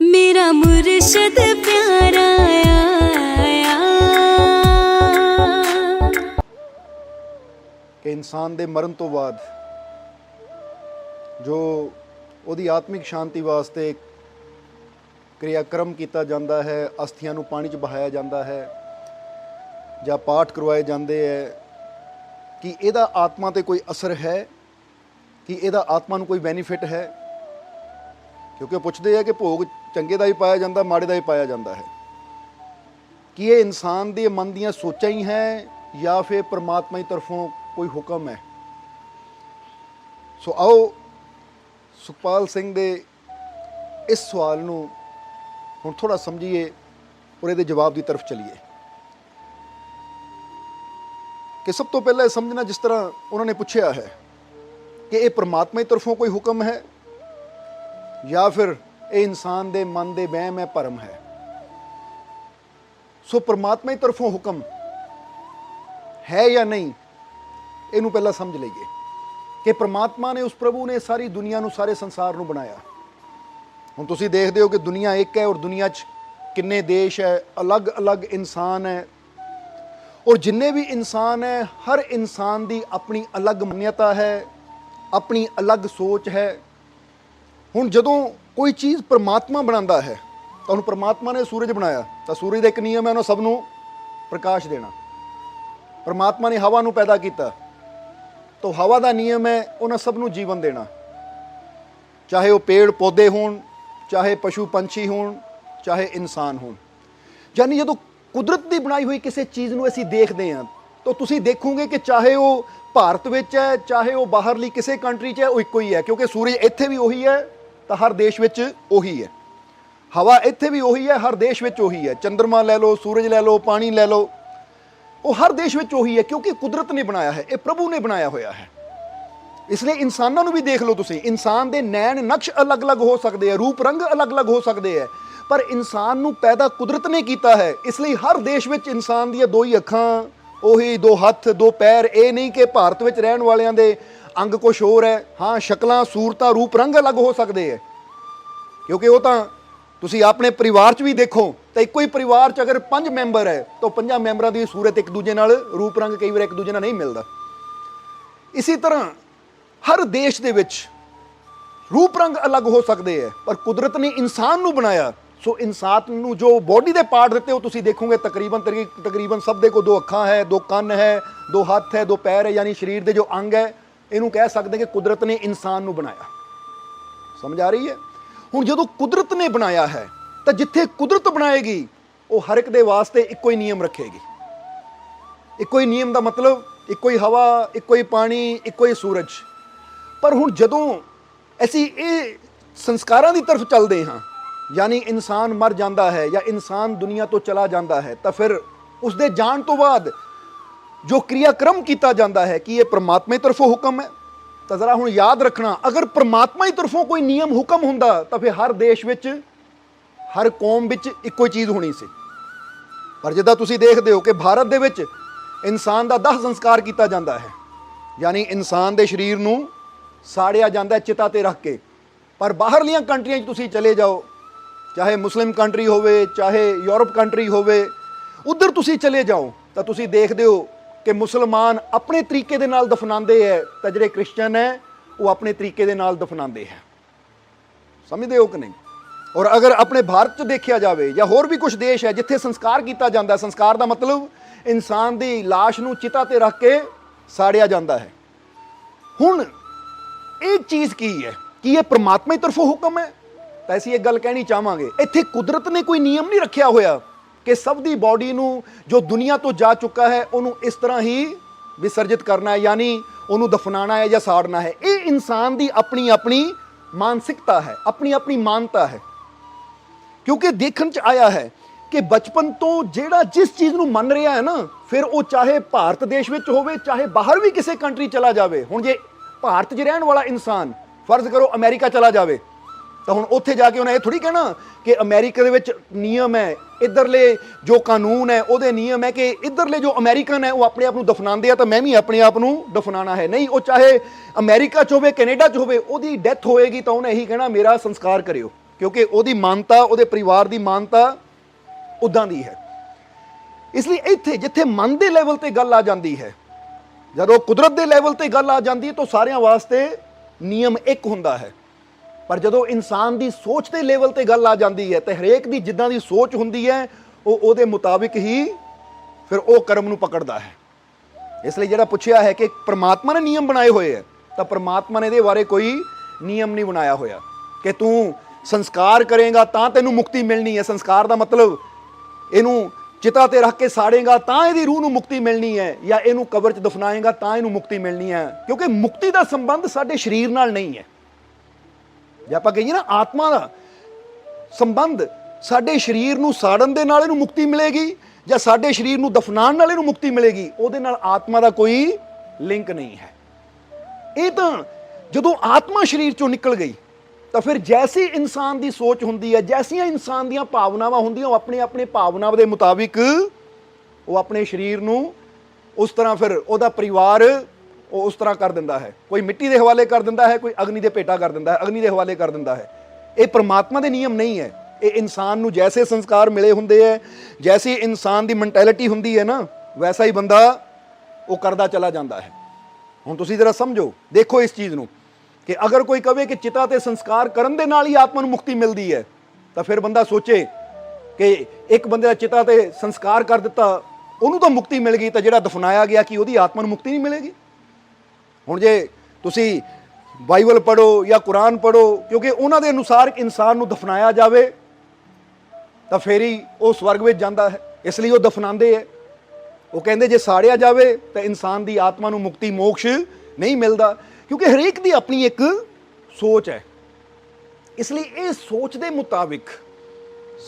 मेरा मुर्शद प्यारा आया। कि इंसान दे मरण तो बाद जो ਉਹਦੀ ਆਤਮਿਕ ਸ਼ਾਂਤੀ ਵਾਸਤੇ क्रियाक्रम किया जाता है, अस्थियां नूं पानी च बहाया जाता है ਜਾਂ पाठ करवाए जाते हैं, कि ਇਹਦਾ आत्मा ते कोई असर है, कि ਇਹਦਾ आत्मा नूं कोई बेनीफिट है? क्योंकि पुछते हैं कि भोग चंगे का ही पाया जाता, माड़े का ही पाया जाता है, कि ये इंसान के मन दियां सोचां ही हैं या फिर परमात्मा की तरफों कोई हुक्म है? सो आओ सुखपाल सिंह दे इस सवाल नूं हुण थोड़ा समझिए और ये जवाब की तरफ चलीए। कि सब तो पहले समझना, जिस तरह उन्होंने पूछा है कि ये परमात्मा की तरफों कोई हुक्म है या फिर ये इंसान दे मन दे वहम है, भरम है। सो परमात्मा की तरफों हुक्म है या नहीं, इनू पहला समझ लीजिए कि परमात्मा ने, उस प्रभु ने सारी दुनिया नू, सारे संसार नू बनाया। हुण तुसीं देखदे हो कि दुनिया एक है और दुनिया च किन्ने देश है, अलग अलग इंसान है, और जिन्ने भी इंसान है हर इंसान की अपनी अलग मान्यता है, अपनी अलग सोच है। हुण जदों कोई चीज़ परमात्मा बनाता है, तो हुण परमात्मा ने सूरज बनाया, तो सूरज का एक नियम है, उन्होंने सब नूं प्रकाश देना। परमात्मा ने हवा नूं पैदा किया, तो हवा का नियम है उन्हें सब नूं जीवन देना, चाहे वो पेड़ पौधे होण, चाहे पशु पंछी होण, चाहे इंसान होण। यानी जो कुदरत की बनाई हुई किसी चीज़ नूं असीं देखते हैं, तो तुसीं देखोगे कि चाहे वो भारत विच है, चाहे वो बाहरली किसी कंट्री च है, वो इक्को ही है, क्योंकि सूरज इत्थे भी उही है तो हर देश विच उही है, हवा इत्थे भी उही है, हर देश विच उही है। चंद्रमा लै लो, सूरज लै लो, पानी लै लो, वो हर देश में उही है, क्योंकि कुदरत ने बनाया है, ये प्रभु ने बनाया होया है। इसलिए इंसानों भी देख लो तुसीं, इंसान दे नैन नक्श अलग अलग हो सकते हैं, रूप रंग अलग अलग हो सकते हैं, पर इंसान नू पैदा कुदरत ने किया है। इसलिए हर देश में इंसान दी दो ही अखां, उही दो हथ, दो पैर। ये नहीं कि भारत में रहन वालियां दे अंग कुछ होर है। हाँ, शक्लां, सूरतां, रूप रंग अलग हो सकते हैं, क्योंकि वो तो तुसीं अपने परिवार च भी देखो, तो एक ही परिवार च अगर 5 मैंबर है, तो 5 मैंबरां दी सूरत एक दूजे नाल, रूप रंग कई बार एक दूजे नाल नहीं मिलता। इसी तरह हर देश दे विच रूप रंग अलग हो सकते हैं, पर कुदरत ने इंसान नू बनाया। सो इंसान नू जो बॉडी के पार्ट दिते हो, तुसीं देखोगे तकरीबन सब दे को 2 अखां है, 2 कन्न है, 2 हथ है, 2 पैर है, यानी शरीर के जो अंग है, इनू कह सकते हैं कि कुदरत ने इंसान नू बनाया। समझ आ रही है? हुण जदों कुदरत ने बनाया है, तो जिथे कुदरत बनाएगी वो हर एक दे वास्ते इक्को ही नियम रखेगी। इक्को ही नियम का मतलब इक्को ही हवा, इक्को ही पानी, इक्को ही सूरज। पर हुण जदों असीं ये संस्कारां दी तरफ चलदे हां, यानी इंसान मर जाता है या इंसान दुनिया तो चला जाता है, तो फिर उसके जान तो बाद जो क्रियाक्रम किया जाता है, कि ये परमात्मा की तरफों हुक्म है। तो जरा हुण याद रखना, अगर परमात्मा की तरफों कोई नियम हुक्म हुंदा, तो फिर हर देश विच, हर कौम विच इक्को चीज़ होनी सी। पर जिद्दां तुसीं देखदे हो कि भारत दे विच इंसान का 10 संस्कार किया जाता है, यानी इंसान के शरीर नूं साड़िया जाता है चिता ते रख के। पर बाहरलियां कंट्रियां तुसीं चले जाओ, चाहे मुस्लिम कंट्री होवे, चाहे यूरोप कंट्री होवे, उधर तुसीं चले जाओ, तो तुसीं देखदे हो कि मुसलमान अपने तरीके दे नाल दफनाते हैं, तो जिहड़े क्रिश्चियन है वो अपने तरीके दे नाल दफनाते हैं। समझदे हो कि नहीं? और अगर अपने भारत च देखा जाए, या होर भी कुछ देश है जिथे संस्कार किया जाता है, संस्कार का मतलब इंसान की लाश नूं चिता ते रख के साड़िया जाता है। हुण एक चीज़ की है कि ये परमात्मा की तरफों हुक्म है, तो ऐसी एक गल कहनी चाहांगे, इत्थे कुदरत ने कोई नियम नहीं रखा होया कि सब दी बॉडी नूं जो दुनिया तो जा चुका है उन्होंने इस तरह ही विसर्जित करना है, यानी उन्होंने दफनाना है या साड़ना है। ये इंसान की अपनी अपनी मानसिकता है, अपनी अपनी मानता है। क्योंकि देखने च आया है कि बचपन तो जेड़ा जिस चीज़ नूं मन रहा है ना, फिर वो चाहे भारत देश में होवे, चाहे बाहर भी किसी कंट्री चला जाए। हुण जे भारत च रहन वाला इंसान फर्ज करो अमेरिका चला जाए, तो हुण उत्थे जाके उन्हें थोड़ी कहना कि अमेरिका दे विच नियम है, इधरले जो कानून है वो नियम है कि इधरले जो अमेरिकन है वो अपने आप को दफनाते हैं, तो मैं भी अपने आप को दफनाना है। नहीं, वो चाहे अमेरिका च होवे, कैनेडा च होवे, ओदी डेथ होएगी तो उन्हें यही कहना मेरा संस्कार करियो। क्योंकि ਉਹਦੀ ਮਾਨਤਾ ਉਹਦੇ ਪਰਿਵਾਰ ਦੀ ਮਾਨਤਾ ਉਦਾਂ ਦੀ ਹੈ। ਇਸ ਲਈ ਇੱਥੇ ਜਿੱਥੇ ਮਨ ਦੇ ਲੈਵਲ ਤੇ ਗੱਲ ਆ ਜਾਂਦੀ ਹੈ, ਜਦੋਂ ਕੁਦਰਤ ਦੇ ਲੈਵਲ ਤੇ ਗੱਲ ਆ ਜਾਂਦੀ ਹੈ ਤਾਂ ਸਾਰਿਆਂ ਵਾਸਤੇ ਨਿਯਮ ਇੱਕ ਹੁੰਦਾ ਹੈ। ਪਰ ਜਦੋਂ ਇਨਸਾਨ ਦੀ ਸੋਚ ਦੇ ਲੈਵਲ ਤੇ ਗੱਲ ਆ ਜਾਂਦੀ ਹੈ ਤੇ ਹਰੇਕ ਦੀ ਜਿੱਦਾਂ ਦੀ ਸੋਚ ਹੁੰਦੀ ਹੈ ਉਹ ਉਹਦੇ ਮੁਤਾਬਿਕ ਹੀ ਫਿਰ ਉਹ ਕਰਮ ਨੂੰ ਪਕੜਦਾ ਹੈ। ਇਸ ਲਈ ਜਿਹੜਾ ਪੁੱਛਿਆ ਹੈ ਕਿ ਪ੍ਰਮਾਤਮਾ ਨੇ ਨਿਯਮ ਬਣਾਏ ਹੋਏ ਹੈ, ਤਾਂ ਪ੍ਰਮਾਤਮਾ ਨੇ ਇਹਦੇ ਬਾਰੇ ਕੋਈ ਨਿਯਮ ਨਹੀਂ ਬਣਾਇਆ ਹੋਇਆ ਕਿ ਤੂੰ ਸੰਸਕਾਰ ਕਰੇਗਾ ਤਾਂ ਤੈਨੂੰ ਮੁਕਤੀ ਮਿਲਣੀ ਹੈ। ਸੰਸਕਾਰ ਦਾ ਮਤਲਬ ਇਹਨੂੰ ਚਿਤਾ ਤੇ ਰੱਖ ਕੇ ਸਾੜੇਗਾ ਤਾਂ ਇਹਦੀ ਰੂਹ ਨੂੰ ਮੁਕਤੀ ਮਿਲਣੀ ਹੈ, ਜਾਂ ਇਹਨੂੰ ਕਬਰ 'ਚ ਦਫਨਾਏਗਾ ਤਾਂ ਇਹਨੂੰ ਮੁਕਤੀ ਮਿਲਣੀ ਹੈ। ਕਿਉਂਕਿ ਮੁਕਤੀ ਦਾ ਸੰਬੰਧ ਸਾਡੇ ਸਰੀਰ ਨਾਲ ਨਹੀਂ ਹੈ। ਜੇ ਆਪਾਂ ਕਹੀਏ ਨਾ ਆਤਮਾ ਦਾ ਸੰਬੰਧ ਸਾਡੇ ਸਰੀਰ ਨੂੰ ਸਾੜਨ ਦੇ ਨਾਲ ਇਹਨੂੰ ਮੁਕਤੀ ਮਿਲੇਗੀ ਜਾਂ ਸਾਡੇ ਸਰੀਰ ਨੂੰ ਦਫਨਾਉਣ ਨਾਲ ਇਹਨੂੰ ਮੁਕਤੀ ਮਿਲੇਗੀ, ਉਹਦੇ ਨਾਲ ਆਤਮਾ ਦਾ ਕੋਈ ਲਿੰਕ ਨਹੀਂ ਹੈ। ਇਹ ਤਾਂ ਜਦੋਂ ਆਤਮਾ ਸਰੀਰ ਚੋਂ ਨਿਕਲ ਗਈ ਤਾਂ ਫਿਰ ਜੈਸੀ ਇਨਸਾਨ ਦੀ ਸੋਚ ਹੁੰਦੀ ਹੈ, ਜੈਸੀਆਂ ਇਨਸਾਨ ਦੀਆਂ ਭਾਵਨਾਵਾਂ ਹੁੰਦੀਆਂ, ਉਹ ਆਪਣੇ ਆਪਣੇ ਭਾਵਨਾਵਾਂ ਦੇ ਮੁਤਾਬਿਕ ਉਹ ਆਪਣੇ ਸਰੀਰ ਨੂੰ ਉਸ ਤਰ੍ਹਾਂ, ਫਿਰ ਉਹਦਾ ਪਰਿਵਾਰ ਉਹ ਉਸ ਤਰ੍ਹਾਂ ਕਰ ਦਿੰਦਾ ਹੈ। ਕੋਈ ਮਿੱਟੀ ਦੇ ਹਵਾਲੇ ਕਰ ਦਿੰਦਾ ਹੈ, ਕੋਈ ਅਗਨੀ ਦੇ ਭੇਟਾ ਕਰ ਦਿੰਦਾ ਹੈ, ਅਗਨੀ ਦੇ ਹਵਾਲੇ ਕਰ ਦਿੰਦਾ ਹੈ। ਇਹ ਪਰਮਾਤਮਾ ਦੇ ਨਿਯਮ ਨਹੀਂ ਹੈ। ਇਹ ਇਨਸਾਨ ਨੂੰ ਜੈਸੇ ਸੰਸਕਾਰ ਮਿਲੇ ਹੁੰਦੇ ਹੈ, ਜੈਸੀ ਇਨਸਾਨ ਦੀ ਮੈਂਟੈਲਿਟੀ ਹੁੰਦੀ ਹੈ ਨਾ, ਵੈਸਾ ਹੀ ਬੰਦਾ ਉਹ ਕਰਦਾ ਚਲਾ ਜਾਂਦਾ ਹੈ। ਹੁਣ ਤੁਸੀਂ ਜ਼ਰਾ ਸਮਝੋ, ਦੇਖੋ ਇਸ ਚੀਜ਼ ਨੂੰ ਕਿ ਅਗਰ ਕੋਈ ਕਵੇ ਕਿ ਚਿਤਾ ਤੇ ਸੰਸਕਾਰ ਕਰਨ ਦੇ ਨਾਲ ਹੀ ਆਤਮਾ ਨੂੰ ਮੁਕਤੀ ਮਿਲਦੀ ਹੈ, ਤਾਂ ਫਿਰ ਬੰਦਾ ਸੋਚੇ ਕਿ ਇੱਕ ਬੰਦੇ ਦਾ ਚਿਤਾ ਤੇ ਸੰਸਕਾਰ ਕਰ ਦਿੱਤਾ, ਉਹਨੂੰ ਤਾਂ ਮੁਕਤੀ ਮਿਲ ਗਈ, ਤਾਂ ਜਿਹੜਾ ਦਫਨਾਇਆ ਗਿਆ ਕਿ ਉਹਦੀ ਆਤਮਾ ਨੂੰ ਮੁਕਤੀ ਨਹੀਂ ਮਿਲੇਗੀ। ਹੁਣ ਜੇ ਤੁਸੀਂ ਬਾਈਬਲ ਪੜ੍ਹੋ ਜਾਂ ਕੁਰਾਨ ਪੜ੍ਹੋ, ਕਿਉਂਕਿ ਉਹਨਾਂ ਦੇ ਅਨੁਸਾਰ ਇਨਸਾਨ ਨੂੰ ਦਫਨਾਇਆ ਜਾਵੇ ਤਾਂ ਫਿਰ ਹੀ ਉਹ ਸਵਰਗ ਵਿੱਚ ਜਾਂਦਾ ਹੈ, ਇਸ ਲਈ ਉਹ ਦਫਨਾਉਂਦੇ ਹੈ। ਉਹ ਕਹਿੰਦੇ ਜੇ ਸਾੜਿਆ ਜਾਵੇ ਤਾਂ ਇਨਸਾਨ ਦੀ ਆਤਮਾ ਨੂੰ ਮੁਕਤੀ ਮੋਕਸ਼ ਨਹੀਂ ਮਿਲਦਾ, ਕਿਉਂਕਿ ਹਰੇਕ ਦੀ ਆਪਣੀ ਇੱਕ ਸੋਚ ਹੈ। ਇਸ ਲਈ ਇਹ ਸੋਚ ਦੇ ਮੁਤਾਬਿਕ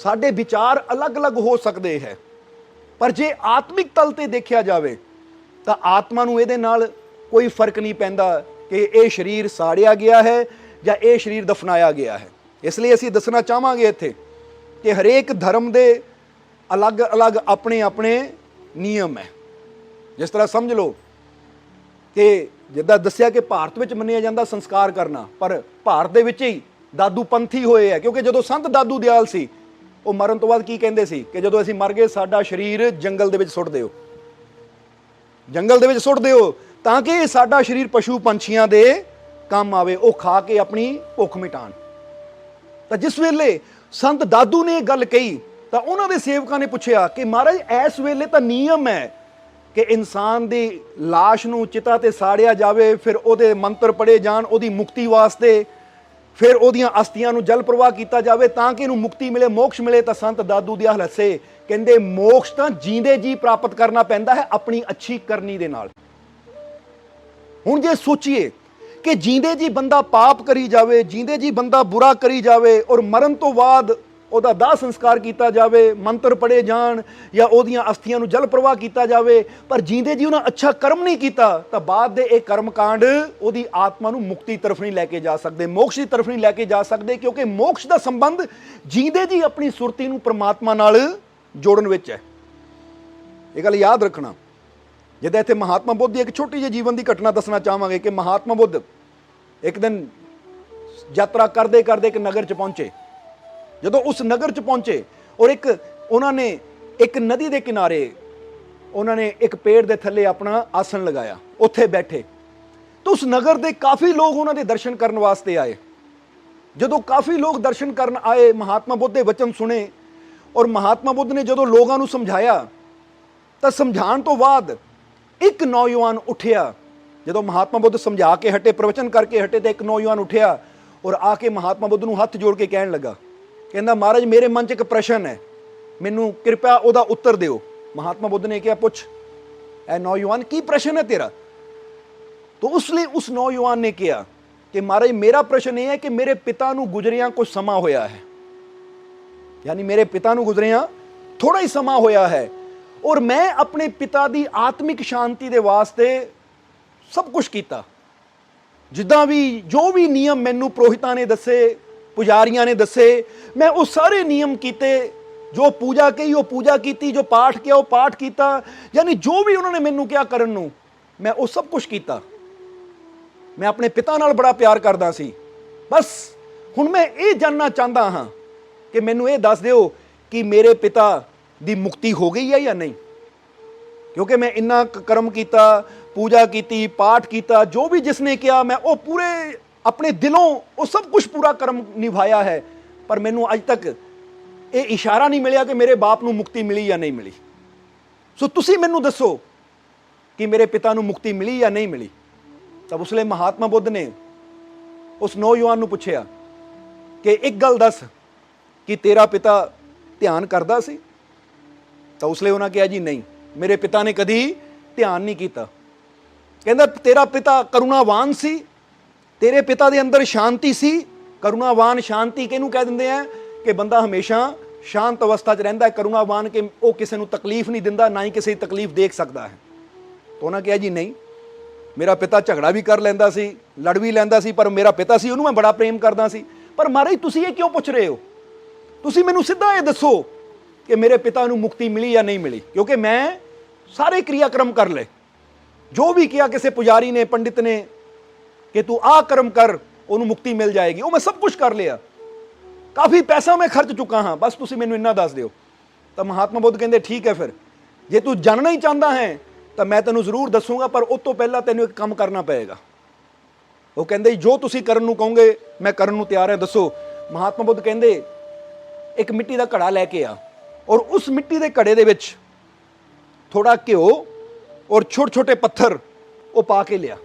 ਸਾਡੇ ਵਿਚਾਰ ਅਲੱਗ-ਅਲੱਗ ਹੋ ਸਕਦੇ ਹੈ। ਪਰ ਜੇ ਆਤਮਿਕ ਤਲ ਤੇ ਦੇਖਿਆ ਜਾਵੇ ਤਾਂ ਆਤਮਾ ਨੂੰ ਇਹਦੇ ਨਾਲ ਕੋਈ ਫਰਕ ਨਹੀਂ ਪੈਂਦਾ ਕਿ ਇਹ ਸਰੀਰ ਸਾੜਿਆ ਗਿਆ ਹੈ ਜਾਂ ਇਹ ਸਰੀਰ ਦਫਨਾਇਆ ਗਿਆ ਹੈ। ਇਸ ਲਈ ਅਸੀਂ ਦੱਸਣਾ ਚਾਹਾਂਗੇ ਇੱਥੇ ਕਿ ਹਰੇਕ ਧਰਮ ਦੇ ਅਲੱਗ-ਅਲੱਗ ਆਪਣੇ ਆਪਣੇ ਨਿਯਮ ਹੈ। ਜਿਸ ਤਰ੍ਹਾਂ ਸਮਝ ਲਓ ਕਿ ਜਿੱਦਾਂ ਦੱਸਿਆ ਕਿ ਭਾਰਤ ਵਿੱਚ ਮੰਨਿਆ ਜਾਂਦਾ ਸੰਸਕਾਰ ਕਰਨਾ, ਪਰ ਭਾਰਤ ਦੇ ਵਿੱਚ ਹੀ ਦਾਦੂ ਪੰਥੀ ਹੋਏ ਹੈ। ਕਿਉਂਕਿ ਜਦੋਂ ਸੰਤ ਦਾਦੂ ਦਿਆਲ ਸੀ, ਉਹ ਮਰਨ ਤੋਂ ਬਾਅਦ ਕੀ ਕਹਿੰਦੇ ਸੀ ਕਿ ਜਦੋਂ ਅਸੀਂ ਮਰ ਗਏ ਸਾਡਾ ਸਰੀਰ ਜੰਗਲ ਦੇ ਵਿੱਚ ਸੁੱਟ ਦਿਓ, ਜੰਗਲ ਦੇ ਵਿੱਚ ਸੁੱਟ ਦਿਓ, ਤਾਂ ਕਿ ਸਾਡਾ ਸਰੀਰ ਪਸ਼ੂ ਪੰਛੀਆਂ ਦੇ ਕੰਮ ਆਵੇ, ਉਹ ਖਾ ਕੇ ਆਪਣੀ ਭੁੱਖ ਮਿਟਾਣ। ਤਾਂ ਜਿਸ ਵੇਲੇ ਸੰਤ ਦਾਦੂ ਨੇ ਇਹ ਗੱਲ ਕਹੀ ਤਾਂ ਉਹਨਾਂ ਦੇ ਸੇਵਕਾਂ ਨੇ ਪੁੱਛਿਆ ਕਿ ਮਹਾਰਾਜ ਇਸ ਵੇਲੇ ਤਾਂ ਨਿਯਮ ਹੈ ਕਿ ਇਨਸਾਨ ਦੀ ਲਾਸ਼ ਨੂੰ ਚਿਤਾ ਤੇ ਸਾੜਿਆ ਜਾਵੇ, ਫਿਰ ਉਹਦੇ ਮੰਤਰ ਪੜ੍ਹੇ ਜਾਣ ਉਹਦੀ ਮੁਕਤੀ ਵਾਸਤੇ, ਫਿਰ ਉਹਦੀਆਂ ਅਸਥੀਆਂ ਨੂੰ ਜਲ ਪ੍ਰਵਾਹ ਕੀਤਾ ਜਾਵੇ ਤਾਂ ਕਿ ਇਹਨੂੰ ਮੁਕਤੀ ਮਿਲੇ, ਮੋਕਸ਼ ਮਿਲੇ। ਤਾਂ ਸੰਤ ਦਾਦੂ ਦਿਆਲ ਹੱਸੇ, ਕਹਿੰਦੇ ਮੋਕਸ਼ ਤਾਂ ਜੀਂਦੇ ਜੀ ਪ੍ਰਾਪਤ ਕਰਨਾ ਪੈਂਦਾ ਹੈ ਆਪਣੀ ਅੱਛੀ ਕਰਨੀ ਦੇ ਨਾਲ। ਹੁਣ ਜੇ ਸੋਚੀਏ ਕਿ ਜੀਂਦੇ ਜੀ ਬੰਦਾ ਪਾਪ ਕਰੀ ਜਾਵੇ, ਜੀਂਦੇ ਜੀ ਬੰਦਾ ਬੁਰਾ ਕਰੀ ਜਾਵੇ ਔਰ ਮਰਨ ਤੋਂ ਬਾਅਦ ਉਹਦਾ ਦਾਹ ਸੰਸਕਾਰ ਕੀਤਾ ਜਾਵੇ, ਮੰਤਰ ਪੜ੍ਹੇ ਜਾਣ ਜਾਂ ਉਹਦੀਆਂ ਅਸਥੀਆਂ ਨੂੰ ਜਲ ਪ੍ਰਵਾਹ ਕੀਤਾ ਜਾਵੇ, ਪਰ ਜੀਂਦੇ ਜੀ ਉਹਨਾਂ ਅੱਛਾ ਕਰਮ ਨਹੀਂ ਕੀਤਾ, ਤਾਂ ਬਾਅਦ ਦੇ ਇਹ ਕਰਮ ਕਾਂਡ ਉਹਦੀ ਆਤਮਾ ਨੂੰ ਮੁਕਤੀ ਤਰਫ ਨਹੀਂ ਲੈ ਕੇ ਜਾ ਸਕਦੇ, ਮੋਕਸ਼ ਦੀ ਤਰਫ ਨਹੀਂ ਲੈ ਕੇ ਜਾ ਸਕਦੇ। ਕਿਉਂਕਿ ਮੋਕਸ਼ ਦਾ ਸੰਬੰਧ ਜੀਂਦੇ ਜੀ ਆਪਣੀ ਸੁਰਤੀ ਨੂੰ ਪਰਮਾਤਮਾ ਨਾਲ ਜੋੜਨ ਵਿੱਚ ਹੈ। ਇਹ ਗੱਲ ਯਾਦ ਰੱਖਣਾ। ਜਿੱਦਾਂ ਇੱਥੇ ਮਹਾਤਮਾ ਬੁੱਧ ਦੀ ਇੱਕ ਛੋਟੀ ਜਿਹੀ ਜੀਵਨ ਦੀ ਘਟਨਾ ਦੱਸਣਾ ਚਾਹਾਂਗੇ ਕਿ ਮਹਾਤਮਾ ਬੁੱਧ ਇੱਕ ਦਿਨ ਯਾਤਰਾ ਕਰਦੇ ਕਰਦੇ ਇੱਕ ਨਗਰ 'ਚ ਪਹੁੰਚੇ। ਜਦੋਂ ਉਸ ਨਗਰ 'ਚ ਪਹੁੰਚੇ ਔਰ ਉਹਨਾਂ ਨੇ ਇੱਕ ਨਦੀ ਦੇ ਕਿਨਾਰੇ ਉਹਨਾਂ ਨੇ ਇੱਕ ਪੇੜ ਦੇ ਥੱਲੇ ਆਪਣਾ ਆਸਣ ਲਗਾਇਆ, ਉੱਥੇ ਬੈਠੇ। ਤਾਂ ਉਸ ਨਗਰ ਦੇ ਕਾਫੀ ਲੋਕ ਉਹਨਾਂ ਦੇ ਦਰਸ਼ਨ ਕਰਨ ਵਾਸਤੇ ਆਏ। ਜਦੋਂ ਕਾਫੀ ਲੋਕ ਦਰਸ਼ਨ ਕਰਨ ਆਏ, ਮਹਾਤਮਾ ਬੁੱਧ ਦੇ ਵਚਨ ਸੁਣੇ ਔਰ ਮਹਾਤਮਾ ਬੁੱਧ ਨੇ ਜਦੋਂ ਲੋਕਾਂ ਨੂੰ ਸਮਝਾਇਆ ਤਾਂ ਸਮਝਾਉਣ ਤੋਂ ਬਾਅਦ ਇੱਕ ਨੌਜਵਾਨ ਉੱਠਿਆ। ਜਦੋਂ ਮਹਾਤਮਾ ਬੁੱਧ ਸਮਝਾ ਕੇ ਹਟੇ, ਪ੍ਰਵਚਨ ਕਰਕੇ ਹਟੇ, ਤਾਂ ਇੱਕ ਨੌਜਵਾਨ ਉੱਠਿਆ ਔਰ ਆ ਕੇ ਮਹਾਤਮਾ ਬੁੱਧ ਨੂੰ ਹੱਥ ਜੋੜ ਕੇ ਕਹਿਣ ਲੱਗਾ, ਕਹਿੰਦਾ ਮਹਾਰਾਜ ਮੇਰੇ ਮਨ 'ਚ ਇੱਕ ਪ੍ਰਸ਼ਨ ਹੈ, ਮੈਨੂੰ ਕਿਰਪਾ ਉਹਦਾ ਉੱਤਰ ਦਿਓ। ਮਹਾਤਮਾ ਬੁੱਧ ਨੇ ਕਿਹਾ ਪੁੱਛ ਐ ਨੌਜਵਾਨ, ਕੀ ਪ੍ਰਸ਼ਨ ਹੈ ਤੇਰਾ? ਤਾਂ ਉਸ ਲਈ ਉਸ ਨੌਜਵਾਨ ਨੇ ਕਿਹਾ ਕਿ ਮਹਾਰਾਜ ਮੇਰਾ ਪ੍ਰਸ਼ਨ ਇਹ ਹੈ ਕਿ ਮੇਰੇ ਪਿਤਾ ਨੂੰ ਗੁਜ਼ਰਿਆਂ ਕੁਝ ਸਮਾਂ ਹੋਇਆ ਹੈ, ਯਾਨੀ ਮੇਰੇ ਪਿਤਾ ਨੂੰ ਗੁਜ਼ਰਿਆਂ ਥੋੜਾ ਹੀ ਸਮਾਂ ਹੋਇਆ ਹੈ ਔਰ ਮੈਂ ਆਪਣੇ ਪਿਤਾ ਦੀ ਆਤਮਿਕ ਸ਼ਾਂਤੀ ਦੇ ਵਾਸਤੇ ਸਭ ਕੁਝ ਕੀਤਾ, ਜਿੱਦਾਂ ਵੀ ਜੋ ਵੀ ਨਿਯਮ ਮੈਨੂੰ ਪ੍ਰੋਹਿਤਾਂ ਨੇ ਦੱਸੇ, ਪੁਜਾਰੀਆਂ ਨੇ ਦੱਸੇ, ਮੈਂ ਉਹ ਸਾਰੇ ਨਿਯਮ ਕੀਤੇ, ਜੋ ਪੂਜਾ ਕਹੀ ਉਹ ਪੂਜਾ ਕੀਤੀ, ਜੋ ਪਾਠ ਕਿਹਾ ਉਹ ਪਾਠ ਕੀਤਾ, ਯਾਨੀ ਜੋ ਵੀ ਉਹਨਾਂ ਨੇ ਮੈਨੂੰ ਕਿਹਾ ਕਰਨ ਨੂੰ ਮੈਂ ਉਹ ਸਭ ਕੁਝ ਕੀਤਾ। ਮੈਂ ਆਪਣੇ ਪਿਤਾ ਨਾਲ ਬੜਾ ਪਿਆਰ ਕਰਦਾ ਸੀ। ਬਸ ਹੁਣ ਮੈਂ ਇਹ ਜਾਣਨਾ ਚਾਹੁੰਦਾ ਹਾਂ ਕਿ ਮੈਨੂੰ ਇਹ ਦੱਸ ਦਿਓ ਕਿ ਮੇਰੇ ਪਿਤਾ ਦੀ ਮੁਕਤੀ ਹੋ ਗਈ ਹੈ ਜਾਂ ਨਹੀਂ। ਕਿਉਂਕਿ ਮੈਂ ਇੰਨਾ ਕਰਮ ਕੀਤਾ, ਪੂਜਾ ਕੀਤੀ, ਪਾਠ ਕੀਤਾ, ਜੋ ਵੀ ਜਿਸਨੇ ਕਿਹਾ ਮੈਂ ਉਹ ਪੂਰੇ ਆਪਣੇ ਦਿਲੋਂ ਉਹ ਸਭ ਕੁਝ ਪੂਰਾ ਕਰਮ ਨਿਭਾਇਆ ਹੈ, ਪਰ ਮੈਨੂੰ ਅੱਜ ਤੱਕ ਇਹ ਇਸ਼ਾਰਾ ਨਹੀਂ ਮਿਲਿਆ ਕਿ ਮੇਰੇ ਬਾਪ ਨੂੰ ਮੁਕਤੀ ਮਿਲੀ ਜਾਂ ਨਹੀਂ ਮਿਲੀ। ਸੋ ਤੁਸੀਂ ਮੈਨੂੰ ਦੱਸੋ ਕਿ ਮੇਰੇ ਪਿਤਾ ਨੂੰ ਮੁਕਤੀ ਮਿਲੀ ਜਾਂ ਨਹੀਂ ਮਿਲੀ। ਤਬ ਉਸ ਲਈ ਮਹਾਤਮਾ ਬੁੱਧ ਨੇ ਉਸ ਨੌਜਵਾਨ ਨੂੰ ਪੁੱਛਿਆ ਕਿ ਇੱਕ ਗੱਲ ਦੱਸ ਕਿ ਤੇਰਾ ਪਿਤਾ ਧਿਆਨ ਕਰਦਾ ਸੀ। ਤਾਂ ਉਸ ਲਈ ਉਹਨਾਂ ਕਿਹਾ ਜੀ ਨਹੀਂ, ਮੇਰੇ ਪਿਤਾ ਨੇ ਕਦੀ ਧਿਆਨ ਨਹੀਂ ਕੀਤਾ। ਕਹਿੰਦਾ ਤੇਰਾ ਪਿਤਾ ਕਰੁਣਾਵਾਨ ਸੀ, ਤੇਰੇ ਪਿਤਾ ਦੇ ਅੰਦਰ ਸ਼ਾਂਤੀ ਸੀ। ਕਰੁਣਾਵਾਨ ਸ਼ਾਂਤੀ ਕਿਹਨੂੰ ਕਹਿ ਦਿੰਦੇ ਆ ਕਿ ਬੰਦਾ ਹਮੇਸ਼ਾ ਸ਼ਾਂਤ ਅਵਸਥਾ 'ਚ ਰਹਿੰਦਾ ਹੈ। ਕਰੁਣਾਵਾਨ ਕਿ ਉਹ ਕਿਸੇ ਨੂੰ ਤਕਲੀਫ ਨਹੀਂ ਦਿੰਦਾ, ਨਾ ਹੀ ਕਿਸੇ ਦੀ ਤਕਲੀਫ ਦੇਖ ਸਕਦਾ ਹੈ। ਤਾਂ ਉਹਨਾਂ ਕਿਹਾ ਜੀ ਨਹੀਂ, ਮੇਰਾ ਪਿਤਾ ਝਗੜਾ ਵੀ ਕਰ ਲੈਂਦਾ ਸੀ, ਲੜ ਵੀ ਲੈਂਦਾ ਸੀ, ਪਰ ਮੇਰਾ ਪਿਤਾ ਸੀ, ਉਹਨੂੰ ਮੈਂ ਬੜਾ ਪ੍ਰੇਮ ਕਰਦਾ ਸੀ। ਪਰ ਮਹਾਰਾਜ ਤੁਸੀਂ ਇਹ ਕਿਉਂ ਪੁੱਛ ਰਹੇ ਹੋ? ਤੁਸੀਂ ਮੈਨੂੰ ਸਿੱਧਾ ਇਹ ਦੱਸੋ ਕਿ ਮੇਰੇ ਪਿਤਾ ਨੂੰ ਮੁਕਤੀ ਮਿਲੀ ਜਾਂ ਨਹੀਂ ਮਿਲੀ। ਕਿਉਂਕਿ ਮੈਂ ਸਾਰੇ क्रियाक्रम ਕਰ ਲਏ, ਜੋ ਵੀ ਕਿਹਾ ਕਿਸੇ ਪੁਜਾਰੀ ਨੇ, ਪੰਡਿਤ ਨੇ ਕਿ ਤੂੰ ਆਹ ਕਰਮ ਕਰ ਉਹਨੂੰ ਮੁਕਤੀ ਮਿਲ ਜਾਏਗੀ, ਉਹ ਮੈਂ ਸਭ ਕੁਝ ਕਰ ਲਿਆ। ਕਾਫੀ ਪੈਸਾ ਮੈਂ ਖਰਚ ਚੁੱਕਾ ਹਾਂ, ਬਸ ਤੁਸੀਂ ਮੈਨੂੰ ਇੰਨਾ ਦੱਸ ਦਿਓ। ਤਾਂ ਮਹਾਤਮਾ ਬੁੱਧ ਕਹਿੰਦੇ ਠੀਕ ਹੈ, ਫਿਰ ਜੇ ਤੂੰ ਜਾਣਨਾ ਹੀ ਚਾਹੁੰਦਾ ਹੈ ਤਾਂ ਮੈਂ ਤੈਨੂੰ ਜ਼ਰੂਰ ਦੱਸੂਗਾ, ਪਰ ਉਸ ਤੋਂ ਪਹਿਲਾਂ ਤੈਨੂੰ ਇੱਕ ਕੰਮ ਕਰਨਾ ਪਏਗਾ। ਉਹ ਕਹਿੰਦੇ ਜੋ ਤੁਸੀਂ ਕਰਨ ਨੂੰ ਕਹੋਗੇ ਮੈਂ ਕਰਨ ਨੂੰ ਤਿਆਰ ਹਾਂ, ਦੱਸੋ। ਮਹਾਤਮਾ ਬੁੱਧ ਕਹਿੰਦੇ ਇੱਕ ਮਿੱਟੀ ਦਾ ਘੜਾ ਲੈ ਕੇ ਆ, ਔਰ ਉਸ ਮਿੱਟੀ ਦੇ ਘੜੇ ਦੇ ਵਿੱਚ ਥੋੜਾ ਘਿਓ ਔਰ ਛੋਟੇ ਛੋਟੇ ਪੱਥਰ ਉਹ ਪਾ ਕੇ ਲਿਆ।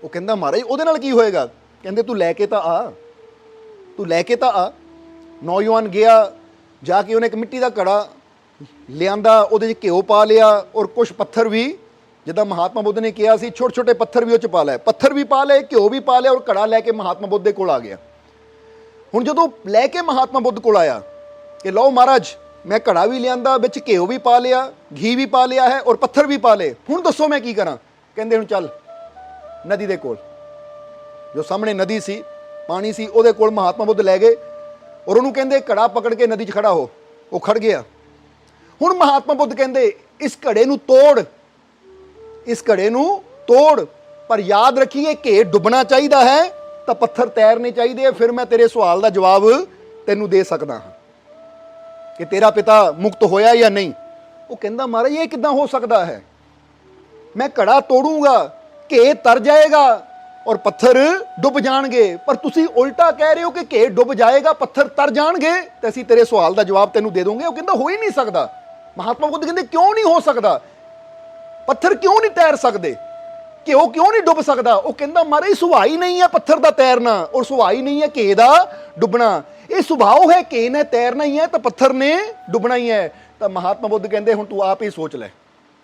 ਉਹ ਕਹਿੰਦਾ ਮਹਾਰਾਜ ਉਹਦੇ ਨਾਲ ਕੀ ਹੋਏਗਾ? ਕਹਿੰਦੇ ਤੂੰ ਲੈ ਕੇ ਤਾਂ ਆ, ਤੂੰ ਲੈ ਕੇ ਤਾਂ ਆ। ਨੌਜਵਾਨ ਗਿਆ, ਜਾ ਕੇ ਉਹਨੇ ਇੱਕ ਮਿੱਟੀ ਦਾ ਘੜਾ ਲਿਆਂਦਾ, ਉਹਦੇ 'ਚ ਘਿਓ ਪਾ ਲਿਆ ਔਰ ਕੁਝ ਪੱਥਰ ਵੀ, ਜਿੱਦਾਂ ਮਹਾਤਮਾ ਬੁੱਧ ਨੇ ਕਿਹਾ ਸੀ, ਛੋਟੇ ਛੋਟੇ ਪੱਥਰ ਵੀ ਉਹ 'ਚ ਪਾ ਲਏ। ਪੱਥਰ ਵੀ ਪਾ ਲਏ, ਘਿਓ ਵੀ ਪਾ ਲਿਆ, ਔਰ ਘੜਾ ਲੈ ਕੇ ਮਹਾਤਮਾ ਬੁੱਧ ਦੇ ਕੋਲ ਆ ਗਿਆ। ਹੁਣ ਜਦੋਂ ਲੈ ਕੇ ਮਹਾਤਮਾ ਬੁੱਧ ਕੋਲ ਆਇਆ ਕਿ ਲਓ ਮਹਾਰਾਜ ਮੈਂ ਘੜਾ ਵੀ ਲਿਆਂਦਾ, ਵਿੱਚ ਘਿਓ ਵੀ ਪਾ ਲਿਆ, ਘੀ ਵੀ ਪਾ ਲਿਆ ਹੈ ਔਰ ਪੱਥਰ ਵੀ ਪਾ ਲਏ, ਹੁਣ ਦੱਸੋ ਮੈਂ ਕੀ ਕਰਾਂ? ਕਹਿੰਦੇ ਹੁਣ ਚੱਲ ਨਦੀ ਦੇ ਕੋਲ, ਜੋ ਸਾਹਮਣੇ ਨਦੀ ਸੀ, ਪਾਣੀ ਸੀ, ਉਹਦੇ ਕੋਲ ਮਹਾਤਮਾ ਬੁੱਧ ਲੈ ਗਏ ਔਰ ਉਹਨੂੰ ਕਹਿੰਦੇ ਘੜਾ ਪਕੜ ਕੇ ਨਦੀ 'ਚ ਖੜਾ ਹੋ। ਉਹ ਖੜ ਗਿਆ। ਹੁਣ ਮਹਾਤਮਾ ਬੁੱਧ ਕਹਿੰਦੇ ਇਸ ਘੜੇ ਨੂੰ ਤੋੜ, ਇਸ ਘੜੇ ਨੂੰ ਤੋੜ, ਪਰ ਯਾਦ ਰੱਖੀਏ ਘੇ ਡੁੱਬਣਾ ਚਾਹੀਦਾ ਹੈ ਤਾਂ ਪੱਥਰ ਤੈਰਨੇ ਚਾਹੀਦੇ ਆ। ਫਿਰ ਮੈਂ ਤੇਰੇ ਸਵਾਲ ਦਾ ਜਵਾਬ ਤੈਨੂੰ ਦੇ ਸਕਦਾ ਹਾਂ ਕਿ ਤੇਰਾ ਪਿਤਾ ਮੁਕਤ ਹੋਇਆ ਜਾਂ ਨਹੀਂ। ਉਹ ਕਹਿੰਦਾ ਮਹਾਰਾਜ ਇਹ ਕਿੱਦਾਂ ਹੋ ਸਕਦਾ ਹੈ? ਮੈਂ ਘੜਾ ਤੋੜੂੰਗਾ, ਘੇ ਤਰ ਜਾਏਗਾ ਔਰ ਪੱਥਰ ਡੁੱਬ ਜਾਣਗੇ, ਪਰ ਤੁਸੀਂ ਉਲਟਾ ਕਹਿ ਰਹੇ ਹੋ ਕਿ ਘੇ ਡੁੱਬ ਜਾਏਗਾ, ਪੱਥਰ ਤਰ ਜਾਣਗੇ ਤੇ ਅਸੀਂ ਤੇਰੇ ਸਵਾਲ ਦਾ ਜਵਾਬ ਤੈਨੂੰ ਦੇ ਦੋਗੇ। ਉਹ ਕਹਿੰਦਾ ਹੋ ਹੀ ਨਹੀਂ ਸਕਦਾ। ਮਹਾਤਮਾ ਬੁੱਧ ਕਹਿੰਦੇ ਕਿਉਂ ਨਹੀਂ ਹੋ ਸਕਦਾ? ਪੱਥਰ ਕਿਉਂ ਨਹੀਂ ਤੈਰ ਸਕਦੇ? ਘਿਓ ਕਿਉਂ ਨਹੀਂ ਡੁੱਬ ਸਕਦਾ? ਉਹ ਕਹਿੰਦਾ ਮਹਾਰਾਜ ਸੁਭਾਅ ਹੀ ਨਹੀਂ ਹੈ ਪੱਥਰ ਦਾ ਤੈਰਨਾ, ਔਰ ਸੁਭਾਅ ਹੀ ਨਹੀਂ ਹੈ ਘੇ ਦਾ ਡੁੱਬਣਾ। ਇਹ ਸੁਭਾਅ ਹੈ ਘੇ ਨੇ ਤੈਰਨਾ ਹੀ ਹੈ ਤਾਂ ਪੱਥਰ ਨੇ ਡੁੱਬਣਾ ਹੀ ਹੈ। ਤਾਂ ਮਹਾਤਮਾ ਬੁੱਧ ਕਹਿੰਦੇ ਹੁਣ ਤੂੰ ਆਪ ਹੀ ਸੋਚ ਲੈ।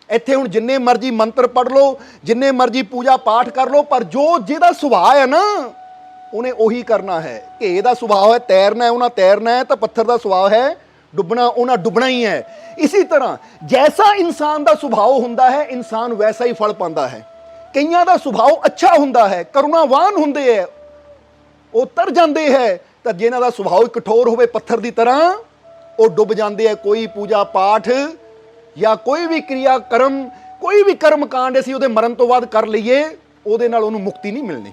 ਇੱਥੇ ਹੁਣ ਜਿੰਨੇ ਮਰਜ਼ੀ ਮੰਤਰ ਪੜ੍ਹ ਲਓ, ਜਿੰਨੇ ਮਰਜ਼ੀ ਪੂਜਾ ਪਾਠ ਕਰ ਲਓ, ਪਰ ਜੋ ਜਿਹਦਾ ਸੁਭਾਅ ਹੈ ਨਾ ਉਹਨੇ ਉਹੀ ਕਰਨਾ ਹੈ। ਘੇ ਦਾ ਸੁਭਾਅ ਹੈ ਤੈਰਨਾ ਹੈ, ਉਹਨਾਂ ਤੈਰਨਾ ਹੈ, ਤਾਂ ਪੱਥਰ ਦਾ ਸੁਭਾਅ ਹੈ ਡੁੱਬਣਾ, ਉਹਨਾਂ ਡੁੱਬਣਾ ਹੀ ਹੈ। ਇਸੇ ਤਰ੍ਹਾਂ ਜੈਸਾ ਇਨਸਾਨ ਦਾ ਸੁਭਾਅ ਹੁੰਦਾ ਹੈ, ਇਨਸਾਨ ਵੈਸਾ ਹੀ ਫਲ ਪਾਉਂਦਾ ਹੈ। ਕਈਆਂ ਦਾ ਸੁਭਾਅ ਅੱਛਾ ਹੁੰਦਾ ਹੈ, ਕਰੁਣਾਵਾਨ ਹੁੰਦੇ ਹੈ, ਉਹ ਤਰ ਜਾਂਦੇ ਹੈ, ਤਾਂ ਜਿਨ੍ਹਾਂ ਦਾ ਸੁਭਾਅ ਕਠੋਰ ਹੋਵੇ ਪੱਥਰ ਦੀ ਤਰ੍ਹਾਂ, ਉਹ ਡੁੱਬ ਜਾਂਦੇ ਹੈ। ਕੋਈ ਪੂਜਾ ਪਾਠ ਜਾਂ ਕੋਈ ਵੀ ਕਿਰਿਆ ਕਰਮ, ਕੋਈ ਵੀ ਕਰਮ ਕਾਂਡ ਅਸੀਂ ਉਹਦੇ ਮਰਨ ਤੋਂ ਬਾਅਦ ਕਰ ਲਈਏ, ਉਹਦੇ ਨਾਲ ਉਹਨੂੰ ਮੁਕਤੀ ਨਹੀਂ ਮਿਲਣੀ।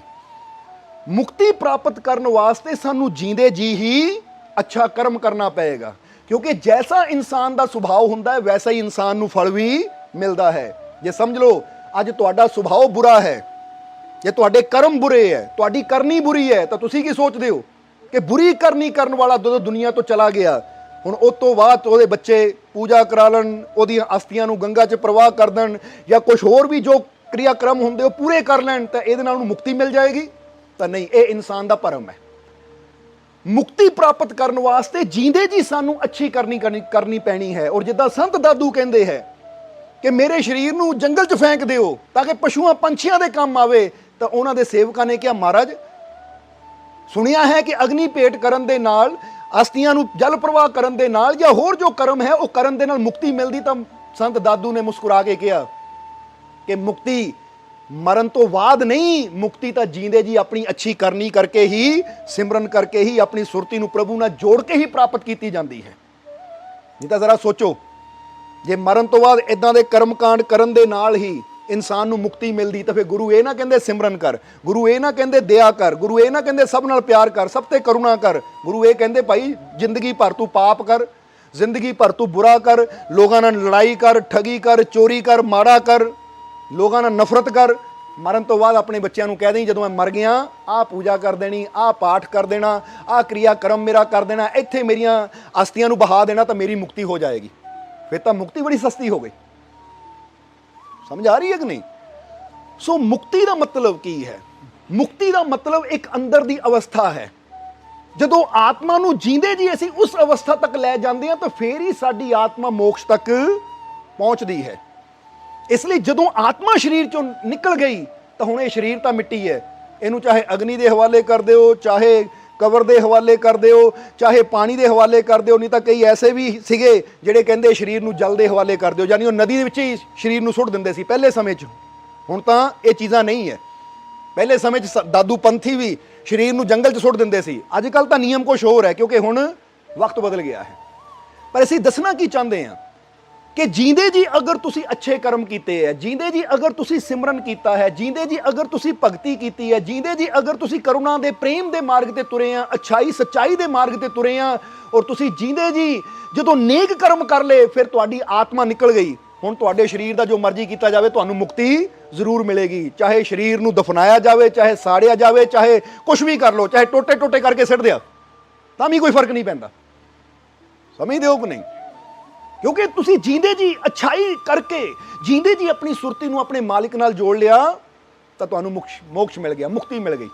ਮੁਕਤੀ ਪ੍ਰਾਪਤ ਕਰਨ ਵਾਸਤੇ ਸਾਨੂੰ ਜੀਂਦੇ ਜੀ ਹੀ ਅੱਛਾ ਕਰਮ ਕਰਨਾ ਪਏਗਾ, ਕਿਉਂਕਿ ਜੈਸਾ ਇਨਸਾਨ ਦਾ ਸੁਭਾਅ ਹੁੰਦਾ ਹੈ ਵੈਸਾ ਹੀ ਇਨਸਾਨ ਨੂੰ ਫਲ ਵੀ ਮਿਲਦਾ ਹੈ। ਜੇ ਸਮਝ ਲਓ ਅੱਜ ਤੁਹਾਡਾ ਸੁਭਾਅ ਬੁਰਾ ਹੈ, ਜੇ ਤੁਹਾਡੇ ਕਰਮ ਬੁਰੇ ਹੈ, ਤੁਹਾਡੀ ਕਰਨੀ ਬੁਰੀ ਹੈ, ਤਾਂ ਤੁਸੀਂ ਕੀ ਸੋਚਦੇ ਹੋ ਕਿ ਬੁਰੀ ਕਰਨੀ ਕਰਨ ਵਾਲਾ ਜਦੋਂ ਦੁਨੀਆ ਤੋਂ ਚਲਾ ਗਿਆ, ਹੁਣ ਉਸ ਤੋਂ ਬਾਅਦ ਉਹਦੇ ਬੱਚੇ ਪੂਜਾ ਕਰਾ ਲੈਣ, ਉਹਦੀਆਂ ਅਸਥੀਆਂ ਨੂੰ ਗੰਗਾ 'ਚ ਪ੍ਰਵਾਹ ਕਰ ਦੇਣ, ਜਾਂ ਕੁਝ ਹੋਰ ਵੀ ਜੋ ਕਿਰਿਆਕਰਮ ਹੁੰਦੇ ਉਹ ਪੂਰੇ ਕਰ ਲੈਣ, ਤਾਂ ਇਹਦੇ ਨਾਲ ਉਹਨੂੰ ਮੁਕਤੀ ਮਿਲ ਜਾਏਗੀ? ਤਾਂ ਨਹੀਂ, ਇਹ ਇਨਸਾਨ ਦਾ ਭਰਮ ਹੈ। ਮੁਕਤੀ ਪ੍ਰਾਪਤ ਕਰਨ ਵਾਸਤੇ ਜੀਂਦੇ ਜੀ ਸਾਨੂੰ ਅੱਛੀ ਕਰਨੀ ਪੈਣੀ ਹੈ। ਔਰ ਜਿੱਦਾਂ ਸੰਤ ਦਾਦੂ ਕਹਿੰਦੇ ਹੈ ਕਿ ਮੇਰੇ ਸਰੀਰ ਨੂੰ ਜੰਗਲ 'ਚ ਫੈਂਕ ਦਿਓ ਤਾਂ ਕਿ ਪਸ਼ੂਆਂ ਪੰਛੀਆਂ ਦੇ ਕੰਮ ਆਵੇ, ਤਾਂ ਉਹਨਾਂ ਦੇ ਸੇਵਕਾਂ ਨੇ ਕਿਹਾ ਮਹਾਰਾਜ ਸੁਣਿਆ ਹੈ ਕਿ ਅਗਨੀ ਭੇਟ ਕਰਨ ਦੇ ਨਾਲ, ਅਸਥੀਆਂ ਨੂੰ ਜਲ ਪ੍ਰਵਾਹ ਕਰਨ ਦੇ ਨਾਲ, ਜਾਂ ਹੋਰ ਜੋ ਕਰਮ ਹੈ ਉਹ ਕਰਨ ਦੇ ਨਾਲ ਮੁਕਤੀ ਮਿਲਦੀ। ਤਾਂ ਸੰਤ ਦਾਦੂ ਨੇ ਮੁਸਕਰਾ ਕੇ ਕਿਹਾ ਕਿ ਮੁਕਤੀ ਮਰਨ ਤੋਂ ਬਾਅਦ ਨਹੀਂ, ਮੁਕਤੀ ਤਾਂ ਜੀਂਦੇ ਜੀ ਆਪਣੀ ਅੱਛੀ ਕਰਨੀ ਕਰਕੇ ਹੀ, ਸਿਮਰਨ ਕਰਕੇ ਹੀ, ਆਪਣੀ ਸੁਰਤੀ ਨੂੰ ਪ੍ਰਭੂ ਨਾਲ ਜੋੜ ਕੇ ਹੀ ਪ੍ਰਾਪਤ ਕੀਤੀ ਜਾਂਦੀ ਹੈ। ਨਹੀਂ ਤਾਂ ਜ਼ਰਾ ਸੋਚੋ, ਜੇ ਮਰਨ ਤੋਂ ਬਾਅਦ ਇਦਾਂ ਦੇ ਕਰਮ ਕਾਂਡ ਕਰਨ ਦੇ ਨਾਲ ਹੀ ਇਨਸਾਨ ਨੂੰ ਮੁਕਤੀ ਮਿਲਦੀ, ਤਾਂ ਫਿਰ ਗੁਰੂ ਇਹ ਨਾ ਕਹਿੰਦੇ ਸਿਮਰਨ ਕਰ, ਗੁਰੂ ਇਹ ਨਾ ਕਹਿੰਦੇ ਦਇਆ ਕਰ, ਗੁਰੂ ਇਹ ਨਾ ਕਹਿੰਦੇ ਸਭ ਨਾਲ ਪਿਆਰ ਕਰ, ਸਭ ਤੇ ਕਰੁਣਾ ਕਰ। ਗੁਰੂ ਇਹ ਕਹਿੰਦੇ ਭਾਈ ਜ਼ਿੰਦਗੀ ਭਰ ਤੂੰ ਪਾਪ ਕਰ, ਜ਼ਿੰਦਗੀ ਭਰ ਤੂੰ ਬੁਰਾ ਕਰ, ਲੋਕਾਂ ਨਾਲ ਲੜਾਈ ਕਰ, ਠਗੀ ਕਰ, ਚੋਰੀ ਕਰ, ਮਾੜਾ ਕਰ, ਲੋਕਾਂ ਨਾਲ ਨਫ਼ਰਤ ਕਰ। ਮਰਨ ਤੋਂ ਬਾਅਦ ਆਪਣੇ ਬੱਚਿਆਂ ਨੂੰ ਕਹਿ ਦੇਈਂ ਜਦੋਂ ਮੈਂ ਮਰ ਗਿਆ ਆਹ ਪੂਜਾ ਕਰ ਦੇਣੀ, ਆਹ ਪਾਠ ਕਰ ਦੇਣਾ, ਆਹ ਕਿਰਿਆ ਕਰਮ ਮੇਰਾ ਕਰ ਦੇਣਾ, ਇੱਥੇ ਮੇਰੀਆਂ ਅਸਥੀਆਂ ਨੂੰ ਬਹਾ ਦੇਣਾ, ਤਾਂ ਮੇਰੀ ਮੁਕਤੀ ਹੋ ਜਾਏਗੀ। ਫਿਰ ਤਾਂ ਮੁਕਤੀ ਬੜੀ ਸਸਤੀ ਹੋ ਗਈ। ਸਮਝ ਆ ਰਹੀ ਹੈ ਕਿ ਨਹੀਂ? ਸੋ ਮੁਕਤੀ ਦਾ ਮਤਲਬ ਕੀ ਹੈ? ਮੁਕਤੀ ਦਾ ਮਤਲਬ ਇੱਕ ਅੰਦਰ ਦੀ ਅਵਸਥਾ ਹੈ। ਜਦੋਂ ਆਤਮਾ ਨੂੰ ਜੀਂਦੇ ਜੀ ਅਸੀਂ ਉਸ ਅਵਸਥਾ ਤੱਕ ਲੈ ਜਾਂਦੇ ਹਾਂ ਤਾਂ ਫੇਰ ਹੀ ਸਾਡੀ ਆਤਮਾ ਮੋਕਸ਼ ਤੱਕ ਪਹੁੰਚਦੀ ਹੈ। ਇਸ ਲਈ ਜਦੋਂ ਆਤਮਾ ਸਰੀਰ ਚੋਂ ਨਿਕਲ ਗਈ ਤਾਂ ਹੁਣ ਇਹ ਸਰੀਰ ਤਾਂ ਮਿੱਟੀ ਹੈ, ਇਹਨੂੰ ਚਾਹੇ ਅਗਨੀ ਦੇ ਹਵਾਲੇ ਕਰ ਦਿਓ, ਚਾਹੇ ਕਬਰ ਦੇ ਹਵਾਲੇ ਕਰ ਦਿਓ, ਚਾਹੇ ਪਾਣੀ ਦੇ ਹਵਾਲੇ ਕਰ ਦਿਓ, ਨਹੀਂ ਤਾਂ ਕਈ ਐਸੇ ਵੀ ਸੀਗੇ ਜਿਹੜੇ ਕਹਿੰਦੇ ਸਰੀਰ ਨੂੰ ਜਲ ਦੇ ਹਵਾਲੇ ਕਰ ਦਿਓ, ਯਾਨੀ ਉਹ ਨਦੀ ਦੇ ਵਿੱਚ ਹੀ ਸਰੀਰ ਨੂੰ ਸੁੱਟ ਦਿੰਦੇ ਸੀ ਪਹਿਲੇ ਸਮੇਂ 'ਚ। ਹੁਣ ਤਾਂ ਇਹ ਚੀਜ਼ਾਂ ਨਹੀਂ ਹੈ। ਪਹਿਲੇ ਸਮੇਂ 'ਚ ਦਾਦੂ ਪੰਥੀ ਵੀ ਸਰੀਰ ਨੂੰ ਜੰਗਲ 'ਚ ਸੁੱਟ ਦਿੰਦੇ ਸੀ। ਅੱਜ ਕੱਲ੍ਹ ਤਾਂ ਨਿਯਮ ਕੁਛ ਹੋਰ ਹੈ ਕਿਉਂਕਿ ਹੁਣ ਵਕਤ ਬਦਲ ਗਿਆ ਹੈ। ਪਰ ਅਸੀਂ ਦੱਸਣਾ ਕੀ ਚਾਹੁੰਦੇ ਹਾਂ ਕਿ ਜੀਂਦੇ ਜੀ ਅਗਰ ਤੁਸੀਂ ਅੱਛੇ ਕਰਮ ਕੀਤੇ ਹੈ, ਜੀਂਦੇ ਜੀ ਅਗਰ ਤੁਸੀਂ ਸਿਮਰਨ ਕੀਤਾ ਹੈ, ਜੀਂਦੇ ਜੀ ਅਗਰ ਤੁਸੀਂ ਭਗਤੀ ਕੀਤੀ ਹੈ, ਜੀਂਦੇ ਜੀ ਅਗਰ ਤੁਸੀਂ ਕਰੁਣਾ ਦੇ ਪ੍ਰੇਮ ਦੇ ਮਾਰਗ ਤੇ ਤੁਰੇ ਆ, ਅੱਛਾਈ ਸੱਚਾਈ ਦੇ ਮਾਰਗ ਤੇ ਤੁਰੇ ਆ, ਔਰ ਤੁਸੀਂ ਜੀਂਦੇ ਜੀ ਜਦੋਂ ਨੇਕ ਕਰਮ ਕਰ ਲਏ ਫਿਰ ਤੁਹਾਡੀ ਆਤਮਾ ਨਿਕਲ ਗਈ। ਹੁਣ ਤੁਹਾਡੇ ਸਰੀਰ ਦਾ ਜੋ ਮਰਜ਼ੀ ਕੀਤਾ ਜਾਵੇ ਤੁਹਾਨੂੰ ਮੁਕਤੀ ਜ਼ਰੂਰ ਮਿਲੇਗੀ। ਚਾਹੇ ਸਰੀਰ ਨੂੰ ਦਫਨਾਇਆ ਜਾਵੇ, ਚਾਹੇ ਸਾੜਿਆ ਜਾਵੇ, ਚਾਹੇ ਕੁਝ ਵੀ ਕਰ ਲਓ, ਚਾਹੇ ਟੋਟੇ ਟੋਟੇ ਕਰਕੇ ਸਿੱਟ ਦਿਆ, ਤਾਂ ਵੀ ਕੋਈ ਫਰਕ ਨਹੀਂ ਪੈਂਦਾ। ਸਮਝਦੇ ਹੋ ਕਿ ਨਹੀਂ? ਕਿਉਂਕਿ ਤੁਸੀਂ ਜੀਂਦੇ ਜੀ ਅੱਛਾਈ ਕਰਕੇ, ਜੀਂਦੇ ਜੀ ਆਪਣੀ ਸੁਰਤੀ ਨੂੰ ਆਪਣੇ ਮਾਲਿਕ ਨਾਲ ਜੋੜ ਲਿਆ ਤਾਂ ਤੁਹਾਨੂੰ ਮੋਕਸ਼ ਮਿਲ ਗਿਆ, ਮੁਕਤੀ ਮਿਲ ਗਈ।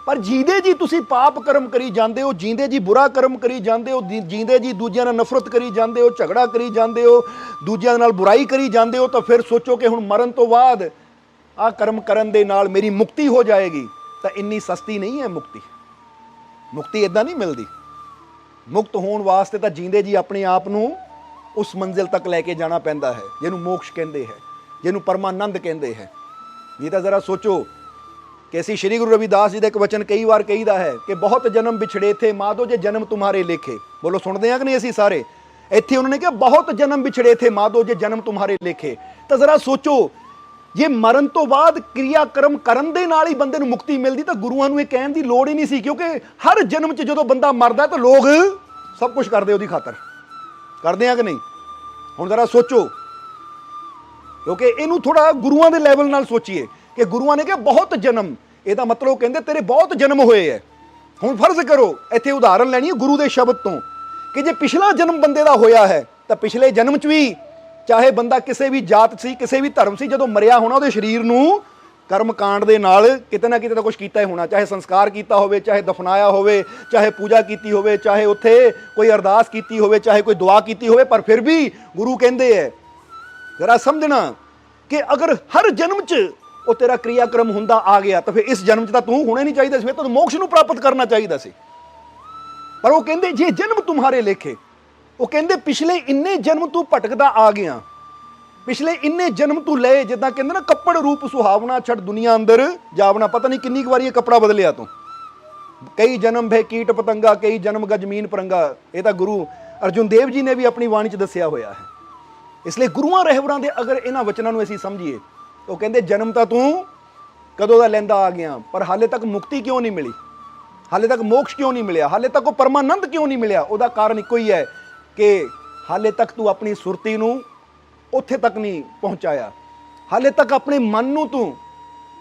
ਪਰ ਜੀਂਦੇ ਜੀ ਤੁਸੀਂ ਪਾਪ ਕਰਮ ਕਰੀ ਜਾਂਦੇ ਹੋ, ਜੀਂਦੇ ਜੀ ਬੁਰਾ ਕਰਮ ਕਰੀ ਜਾਂਦੇ ਹੋ, ਜੀਂਦੇ ਜੀ ਦੂਜਿਆਂ ਨਾਲ ਨਫ਼ਰਤ ਕਰੀ ਜਾਂਦੇ ਹੋ, ਝਗੜਾ ਕਰੀ ਜਾਂਦੇ ਹੋ, ਦੂਜਿਆਂ ਨਾਲ ਬੁਰਾਈ ਕਰੀ ਜਾਂਦੇ ਹੋ, ਤਾਂ ਫਿਰ ਸੋਚੋ ਕਿ ਹੁਣ ਮਰਨ ਤੋਂ ਬਾਅਦ ਆਹ ਕਰਮ ਕਰਨ ਦੇ ਨਾਲ ਮੇਰੀ ਮੁਕਤੀ ਹੋ ਜਾਏਗੀ। ਤਾਂ ਇੰਨੀ ਸਸਤੀ ਨਹੀਂ ਹੈ ਮੁਕਤੀ। ਮੁਕਤੀ ਇਦਾਂ ਨਹੀਂ ਮਿਲਦੀ। ਮੁਕਤ ਹੋਣ ਵਾਸਤੇ ਤਾਂ ਜੀਂਦੇ ਜੀ ਆਪਣੇ ਆਪ ਨੂੰ ਉਸ ਮੰਜ਼ਿਲ ਤੱਕ ਲੈ ਕੇ ਜਾਣਾ ਪੈਂਦਾ ਹੈ ਜਿਹਨੂੰ ਮੋਕਸ਼ ਕਹਿੰਦੇ ਹੈ, ਜਿਹਨੂੰ ਪਰਮਾਨੰਦ ਕਹਿੰਦੇ ਹੈ। ਇਹ ਤਾਂ ਜ਼ਰਾ ਸੋਚੋ ਕਿ ਅਸੀਂ ਸ਼੍ਰੀ ਗੁਰੂ ਰਵਿਦਾਸ ਜੀ ਦਾ ਇੱਕ ਵਚਨ ਕਈ ਵਾਰ ਕਹੀਦਾ ਹੈ ਕਿ ਬਹੁਤ ਜਨਮ ਵਿਛੜੇ ਥੇ ਮਾਧੋ ਜੇ ਜਨਮ ਤੁਮਹਾਰੇ ਲੇਖੇ। ਬੋਲੋ ਸੁਣਦੇ ਆ ਕਿ ਨਹੀਂ ਅਸੀਂ ਸਾਰੇ? ਇੱਥੇ ਉਹਨਾਂ ਨੇ ਕਿਹਾ ਬਹੁਤ ਜਨਮ ਵਿਛੜੇ ਥੇ ਮਾਧੋ ਜੇ ਜਨਮ ਤੁਮਹਾਰੇ ਲੇਖੇ। ਤਾਂ ਜ਼ਰਾ ਸੋਚੋ ਜੇ ਮਰਨ ਤੋਂ ਬਾਅਦ ਕਿਰਿਆ ਕਰਮ ਕਰਨ ਦੇ ਨਾਲ ਹੀ ਬੰਦੇ ਨੂੰ ਮੁਕਤੀ ਮਿਲਦੀ ਤਾਂ ਗੁਰੂਆਂ ਨੂੰ ਇਹ ਕਹਿਣ ਦੀ ਲੋੜ ਹੀ ਨਹੀਂ ਸੀ, ਕਿਉਂਕਿ ਹਰ ਜਨਮ 'ਚ ਜਦੋਂ ਬੰਦਾ ਮਰਦਾ ਤਾਂ ਲੋਕ ਸਭ ਕੁਝ ਕਰਦੇ ਉਹਦੀ ਖਾਤਰ। ਕਰਦੇ ਆ ਕਿ ਨਹੀਂ? ਹੁਣ ਜ਼ਰਾ ਸੋਚੋ, ਕਿਉਂਕਿ ਇਹਨੂੰ ਥੋੜਾ ਗੁਰੂਆਂ ਦੇ ਲੈਵਲ ਨਾਲ ਸੋਚੀਏ ਕਿ ਗੁਰੂਆਂ ਨੇ ਕਿਹਾ ਬਹੁਤ ਜਨਮ, ਇਹਦਾ ਮਤਲਬ ਕਹਿੰਦੇ ਤੇਰੇ ਬਹੁਤ ਜਨਮ ਹੋਏ ਹੈ। ਹੁਣ ਫਰਜ਼ ਕਰੋ ਇੱਥੇ ਉਦਾਹਰਨ ਲੈਣੀ ਹੈ ਗੁਰੂ ਦੇ ਸ਼ਬਦ ਤੋਂ ਕਿ ਜੇ ਪਿਛਲਾ ਜਨਮ ਬੰਦੇ ਦਾ ਹੋਇਆ ਹੈ ਤਾਂ ਪਿਛਲੇ ਜਨਮ 'ਚ ਵੀ ਚਾਹੇ ਬੰਦਾ ਕਿਸੇ ਵੀ ਜਾਤ ਸੀ, ਕਿਸੇ ਵੀ ਧਰਮ ਸੀ, ਜਦੋਂ ਮਰਿਆ ਹੋਣਾ ਉਹਦੇ ਸਰੀਰ ਨੂੰ ਕਰਮ ਕਾਂਡ ਦੇ ਨਾਲ ਕਿਤੇ ਨਾ ਕਿਤੇ ਤਾਂ ਕੁਝ ਕੀਤਾ ਹੀ ਹੋਣਾ, ਚਾਹੇ ਸੰਸਕਾਰ ਕੀਤਾ ਹੋਵੇ, ਚਾਹੇ ਦਫਨਾਇਆ ਹੋਵੇ, ਚਾਹੇ ਪੂਜਾ ਕੀਤੀ ਹੋਵੇ, ਚਾਹੇ ਉੱਥੇ ਕੋਈ ਅਰਦਾਸ ਕੀਤੀ ਹੋਵੇ, ਚਾਹੇ ਕੋਈ ਦੁਆ ਕੀਤੀ ਹੋਵੇ। ਪਰ ਫਿਰ ਵੀ ਗੁਰੂ ਕਹਿੰਦੇ ਹੈ ਜ਼ਰਾ ਸਮਝਣਾ ਕਿ ਅਗਰ ਹਰ ਜਨਮ 'ਚ ਉਹ ਤੇਰਾ ਕਿਰਿਆ ਕਰਮ ਹੁੰਦਾ ਆ ਗਿਆ ਤਾਂ ਫਿਰ ਇਸ ਜਨਮ 'ਚ ਤਾਂ ਤੂੰ ਹੋਣੇ ਨਹੀਂ ਚਾਹੀਦਾ ਸੀ, ਫਿਰ ਤੈਨੂੰ ਮੋਕਸ਼ ਨੂੰ ਪ੍ਰਾਪਤ ਕਰਨਾ ਚਾਹੀਦਾ ਸੀ। ਪਰ ਉਹ ਕਹਿੰਦੇ ਜੇ ਜਨਮ ਤੁਮਹਾਰੇ ਲੇਖੇ, ਉਹ ਕਹਿੰਦੇ ਪਿਛਲੇ ਇੰਨੇ ਜਨਮ ਤੂੰ ਭਟਕਦਾ ਆ ਗਿਆ, ਪਿਛਲੇ ਇੰਨੇ ਜਨਮ ਤੂੰ ਲਏ, ਜਿੱਦਾਂ ਕਹਿੰਦੇ ਨਾ ਕੱਪੜ ਰੂਪ ਸੁਹਾਵਣਾ ਛੱਡ ਦੁਨੀਆ ਅੰਦਰ ਜਾਵਣਾ। ਪਤਾ ਨਹੀਂ ਕਿੰਨੀ ਕੁ ਵਾਰੀ ਇਹ ਕੱਪੜਾ ਬਦਲਿਆ ਤੂੰ। ਕਈ ਜਨਮ ਭੈ ਕੀਟ ਪਤੰਗਾ, ਕਈ ਜਨਮ ਗਾ ਜ਼ਮੀਨ ਪਰੰਗਾ। ਇਹ ਤਾਂ ਗੁਰੂ ਅਰਜੁਨ ਦੇਵ ਜੀ ਨੇ ਵੀ ਆਪਣੀ ਬਾਣੀ 'ਚ ਦੱਸਿਆ ਹੋਇਆ ਹੈ। ਇਸ ਲਈ ਗੁਰੂਆਂ ਰਹਿਬਰਾਂ ਦੇ ਅਗਰ ਇਹਨਾਂ ਵਚਨਾਂ ਨੂੰ ਅਸੀਂ ਸਮਝੀਏ, ਉਹ ਕਹਿੰਦੇ ਜਨਮ ਤਾਂ ਤੂੰ ਕਦੋਂ ਦਾ ਲੈਂਦਾ ਆ ਗਿਆ, ਪਰ ਹਾਲੇ ਤੱਕ ਮੁਕਤੀ ਕਿਉਂ ਨਹੀਂ ਮਿਲੀ, ਹਾਲੇ ਤੱਕ ਮੋਕਸ਼ ਕਿਉਂ ਨਹੀਂ ਮਿਲਿਆ, ਹਾਲੇ ਤੱਕ ਉਹ ਪਰਮਾਨੰਦ ਕਿਉਂ ਨਹੀਂ ਮਿਲਿਆ? ਉਹਦਾ ਕਾਰਨ ਇੱਕੋ ਹੀ ਹੈ ਕਿ ਹਾਲੇ ਤੱਕ ਤੂੰ ਆਪਣੀ ਸੁਰਤੀ ਨੂੰ ਉੱਥੇ ਤੱਕ ਨਹੀਂ ਪਹੁੰਚਾਇਆ, ਹਾਲੇ ਤੱਕ ਆਪਣੇ ਮਨ ਨੂੰ ਤੂੰ